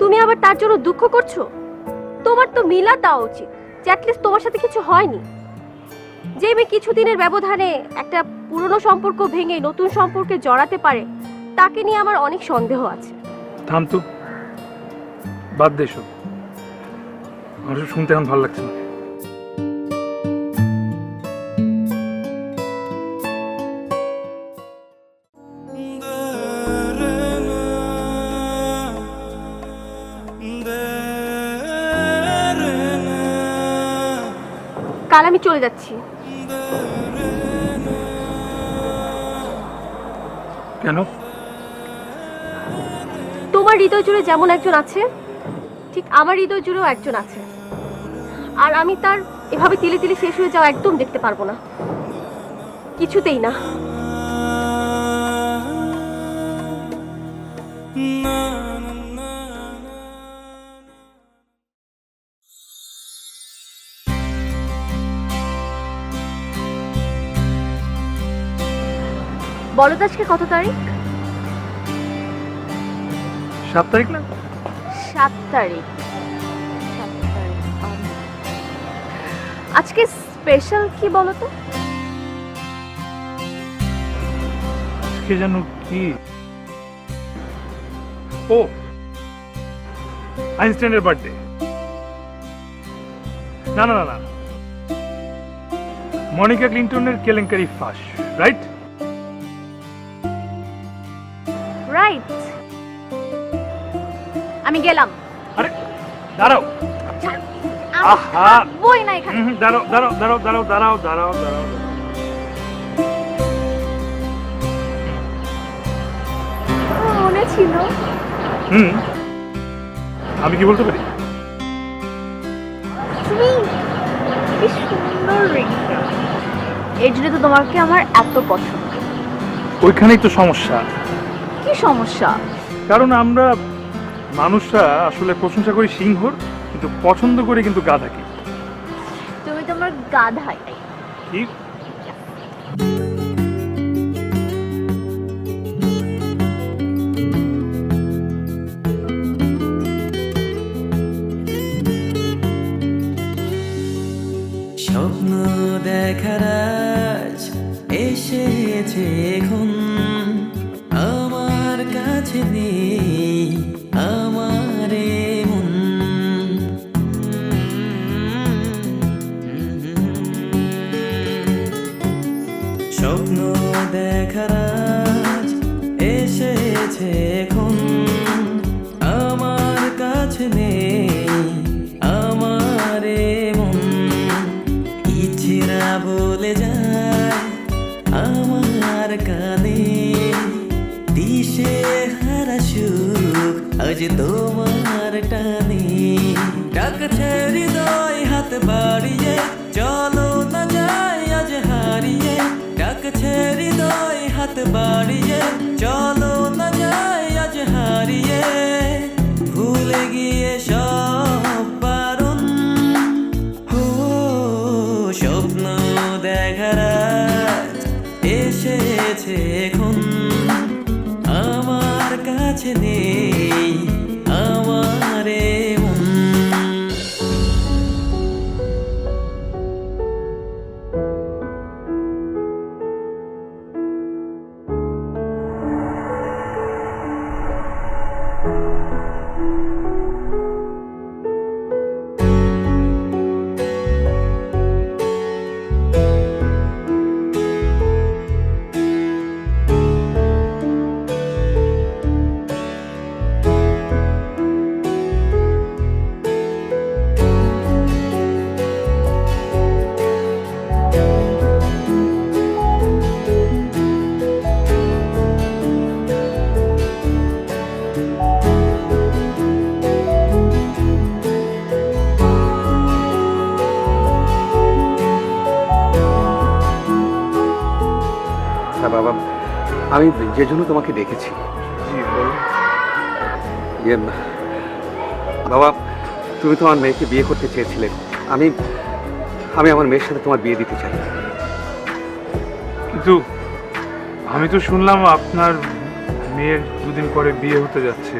তুমি আবার তার জন্য দুঃখ করছো? তোমার তো মিলা দেওয়া উচিত যে অ্যাটলিস্ট তোমার সাথে কিছু হয়নি। যে মেয়ে কিছুদিনের ব্যবধানে একটা পুরনো সম্পর্ক ভেঙে নতুন সম্পর্কে জড়াতে পারে, তাকে নিয়ে আমার অনেক সন্দেহ আছে। থাম তো, বাদ দে সব। আমার সব শুনতে এখন ভালো লাগছে না। কাল আমি চলে যাচ্ছি। কেন? তোমার হৃদয় জুড়ে যেমন একজন আছে, ঠিক আমার হৃদয় জুড়েও একজন আছে, আর আমি তার এভাবে তিলে তিলে শেষ হয়ে যাওয়া একদম দেখতে পারবো না, কিছুতেই না। বলো তো আজকে কত তারিখ? 7 তারিখ না? 7 তারিখ। আজকে স্পেশাল কি বলো তো? আজকে যেন কি, ও আইনস্টাইনের বার্থডে। না না না না, মনিকা ক্লিনটনের কেলেঙ্কারি ফাঁস, রাইট? রাইট। আমি গেলাম। আরে দাঁড়াও, আহা, বই না এখানে। দাঁড়াও দাঁড়াও দাঁড়াও দাঁড়াও দাঁড়াও দাঁড়াও দাঁড়াও। মনে ছিল। আমি কি বলতে পারি? তুমি কি সুন্দর রিংটা, এই জন্য তো তোমাকে আমার এত পছন্দ। ওইখানেই তো সমস্যা। কি সমস্যা? কারণ আমরা মানুষরা আসলে প্রশংসা করি সিংহর, কিন্তু পছন্দ করি কিন্তু গাধাকে। তুমি তোমার গাধাই। কি? স্বপ্ন দেখার আজ এসেছে এখন, আমার কাছে নেই আমার মন। স্বপ্ন দেখার আজ এসেছে এখন, আমার কাছে নেই আমার মন। ইচ্ছেরা বলে যায় আমার কানে, দিশে হারা সুখ আজ তোমার টানে। ডাকছে হৃদয় হাত বাড়িয়ে, চলো না যাই আজ হারিয়ে। ডাকছে হৃদয় হাত বাড়িয়ে, চলো না যাই আজ হারিয়ে। ভুলে গিয়ে সব বারণ, স্বপ্ন দেখার আজ এসেছে এখন, আমার কাছে নেই আমার মন। বাবা, আমি যে জন্য তোমাকে ডেকেছি, জি বলো। ইয়ে, বাবা, তুমি তোমার মেয়েকে বিয়ে করতে চেয়েছিলে। আমি আমি আমার মেয়ের সাথে তোমার বিয়ে দিতে চাই। কিন্তু আমি তো শুনলাম আপনার মেয়ের 2 দিন পরে বিয়ে হতে যাচ্ছে।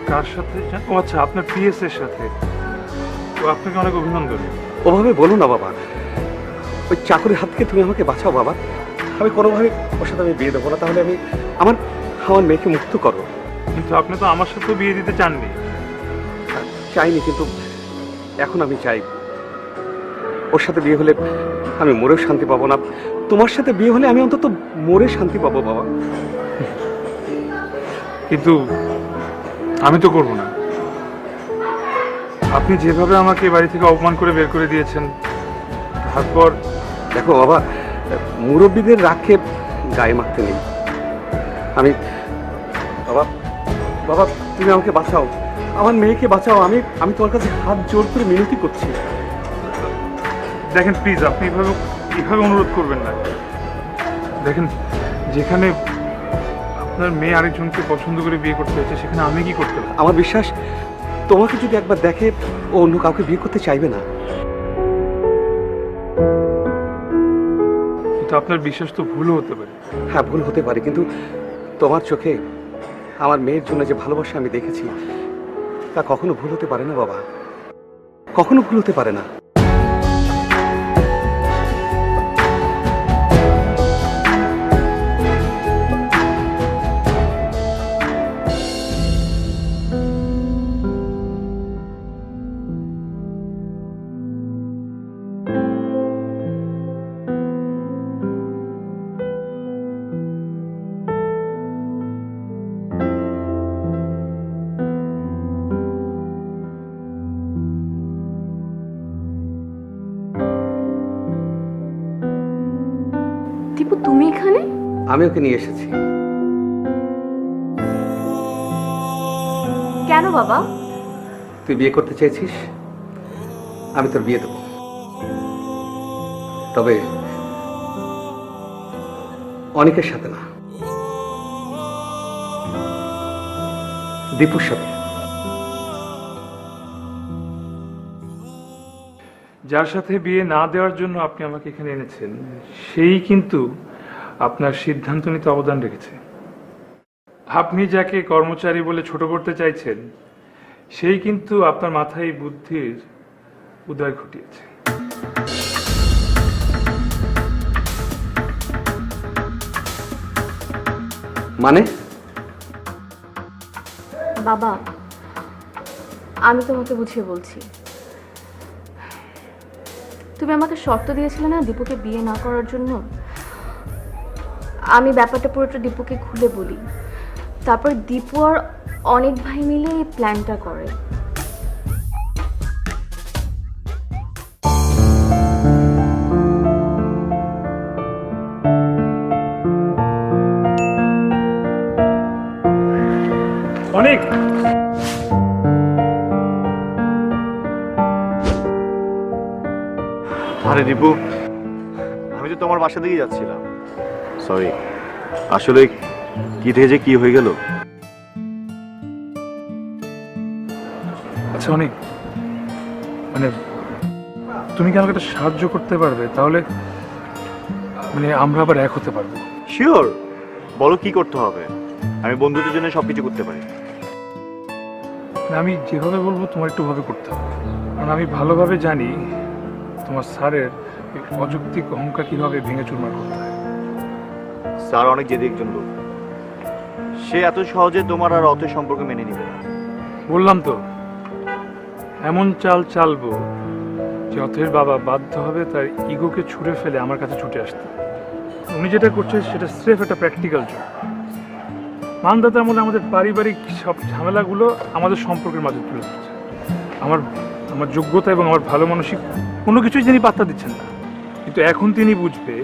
কার সাথে? ও আচ্ছা, আপনার পিএস এর সাথে। তো আপনাকে অনেক অভিনন্দন। ওভাবে বলো না বাবা, ওই চাকরির হাত থেকে তুমি আমাকে বাঁচাও বাবা। আমি কোনোভাবে ওর সাথে আমি বিয়ে দেবো না। তাহলে আমি আমার আমার মেয়েকে মুক্ত করো। কিন্তু আপনি তো আমার সাথে বিয়ে দিতে চাননি। চাইনি, কিন্তু এখন আমি চাই। ওর সাথে বিয়ে হলে আমি মরেও শান্তি পাবো না, তোমার সাথে বিয়ে হলে আমি অন্তত মরে শান্তি পাবো বাবা। কিন্তু আমি তো করবো না। আপনি যেভাবে আমাকে বাড়ি থেকে অপমান করে বের করে দিয়েছেন, তারপর দেখো বাবা, মুরব্বীদের রাগকে গায়ে মাখতে নেই। আমি বাবা, বাবা তুমি আমাকে বাঁচাও। আমার মেয়েকে বাঁচাও। আমি আমি তোমার কাছে হাত জোর করে মিনতি করছি। দেখেন প্লিজ, আপনি এভাবে অনুরোধ করবেন না। দেখেন, যেখানে আপনার মেয়ে আরেকজনকে পছন্দ করে বিয়ে করতে চাইছে, সেখানে আমি কি করতে পারি? আমার বিশ্বাস, তোমাকে যদি একবার দেখে ও অন্য কাউকে বিয়ে করতে চাইবে না। কিন্তু আপনার বিশ্বাস তো ভুলও হতে পারে। হ্যাঁ, ভুল হতে পারে, কিন্তু তোমার চোখে আমার মেয়ের জন্য যে ভালোবাসা আমি দেখেছি, তা কখনো ভুল হতে পারে না বাবা, কখনো ভুল হতে পারে না। দীপু, তুমি এখানে? আমি ওকে নিয়ে এসেছি। কেন বাবা? তুই বিয়ে করতে চেয়েছিস, আমি তোর বিয়ে দেব, তবে অনেকের সাথে না, দীপুর সাথে। যার সাথে বিয়ে না দেওয়ার জন্য আপনি আমাকে এখানে এনেছেন, সেই কিন্তু আপনার সিদ্ধান্ত নিতে অবদান রেখেছে। আপনি যাকে কর্মচারী বলে ছোট করতে চাইছেন, সেই কিন্তু আপনার মাথায় বুদ্ধির উদয় ঘটিয়েছে। মানে? বাবা, আমি তোমাকে বুঝিয়ে বলছি। তুমি আমাকে শর্ত দিয়েছিলে না দীপুকে বিয়ে না করার জন্য? আমি ব্যাপারটা পুরোটা দীপুকে খুলে বলি, তারপর দীপু আর অনেক ভাই মিলে এই প্ল্যানটা করে। অনেক আরে দীপু, আমি তো তোমার বাসা দিকেই যাচ্ছিলাম। সরি, আসলে কি থেকে যে কি হয়ে গেল। আচ্ছা অনেক, মানে তুমি কি আমাকে একটা সাহায্য করতে পারবে? তাহলে মানে আমরা আবার এক হতে পারবো। শিওর, বলো কি করতে হবে। আমি বন্ধুদের জন্য সবকিছু করতে পারি। মানে আমি যেভাবে বলবো তোমার একটু ভাবে করতে হবে, কারণ আমি ভালোভাবে জানি তোমার স্যারের এই অযৌক্তিক অহংকার কিভাবে ভেঙে চুরমার করতে হয়। স্যার অনেক জেদি একজন লোক, সে এত সহজে তোমার আর অত সম্পর্ক মেনে নিবে না। বললাম তো, এমন চাল চালবো যে অথের বাবা বাধ্য হবে তার ইগোকে ছুঁড়ে ফেলে আমার কাছে ছুটে আসতে। উনি যেটা করছে সেটা স্রেফ একটা প্র্যাকটিক্যাল জব। মানদাতা আমলে আমাদের পারিবারিক সব ঝামেলাগুলো আমাদের সম্পর্কের মাঝে তুলে ধরছে। আমার আমার যোগ্যতা এবং আমার ভালো মানসিক কোনো কিছুই যিনি পাত্তা দিচ্ছেন না, কিন্তু এখন তিনি বুঝবে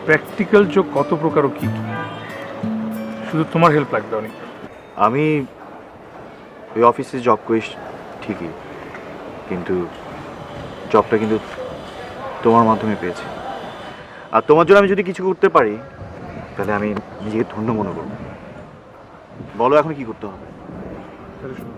প্র্যাকটিক্যাল যোগ কত প্রকার ও কী কী। শুধু তোমার হেল্প লাগবে অনেক। আমি ওই অফিসে জব করি ঠিকই, কিন্তু জবটা কিন্তু তোমার মাধ্যমে পেয়েছি। আর তোমার জন্য আমি যদি কিছু করতে পারি, তাহলে আমি নিজেকে ধন্য মনে করব। বলো এখন কি করতে হবে? তাহলে শোনো,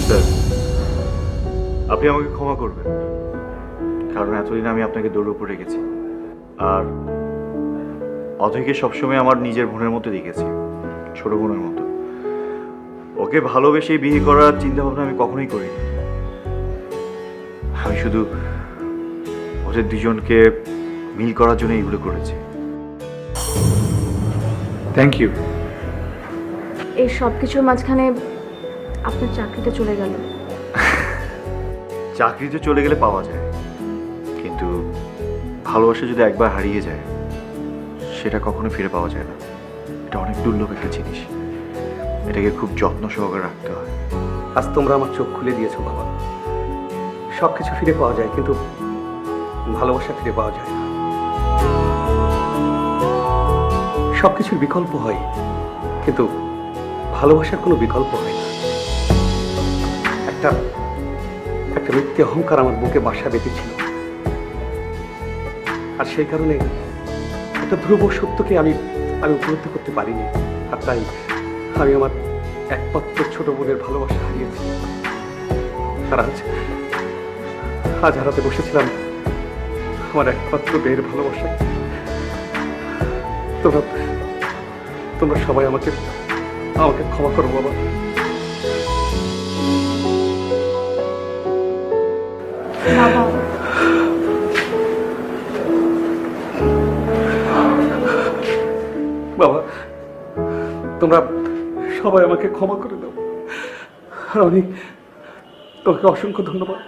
স্যার, আপনি আমাকে ক্ষমা করবেন, কারণ এতদিন আমি আপনাকে দৌড়ের উপর রেখেছি। আর অথৈকে সবসময় আমার নিজের বোনের মতো দেখেছি, ছোট বোনের মতো। ওকে ভালোবেসে বিয়ে করার চিন্তা ভাবনা আমি কখনোই করিনি। আমি শুধু ওদের দুজনকে মিল করার জন্য এইগুলো করেছি। Thank you. এই সব কিছুর মাঝখানে আপনার চাকরিটা চলে গেল। চাকরিতে চলে গেলে পাওয়া যায়, কিন্তু ভালোবাসা যদি একবার হারিয়ে যায়, সেটা কখনো ফিরে পাওয়া যায় না। এটা অনেক দুর্লভ একটা জিনিস, এটাকে খুব যত্ন সহকারে রাখতে হয়। আজ তোমরা আমার চোখ খুলে দিয়েছো বাবা। সব কিছু ফিরে পাওয়া যায়, কিন্তু ভালোবাসা ফিরে পাওয়া যায় না। সব কিছুর বিকল্প হয়, কিন্তু ভালোবাসার কোনো বিকল্প হয় না। একটা একটা মিথ্যে অহংকার আমার বুকে বাসা বেঁধেছিল, আর সেই কারণে একটা ধ্রুব সত্যকে আমি উপলব্ধি করতে পারিনি। আর তাই আমি আমার একমাত্র ছোট বোনের ভালোবাসা হারিয়েছি। আর আজ হারাতে বসেছিলাম আমার একমাত্র মেয়ের ভালোবাসা। তোমরা সবাই আমাকে ক্ষমা করো বাবা। বাবা, তোমরা সবাই আমাকে ক্ষমা করে দাও। আর আমি তোমাকে অসংখ্য ধন্যবাদ।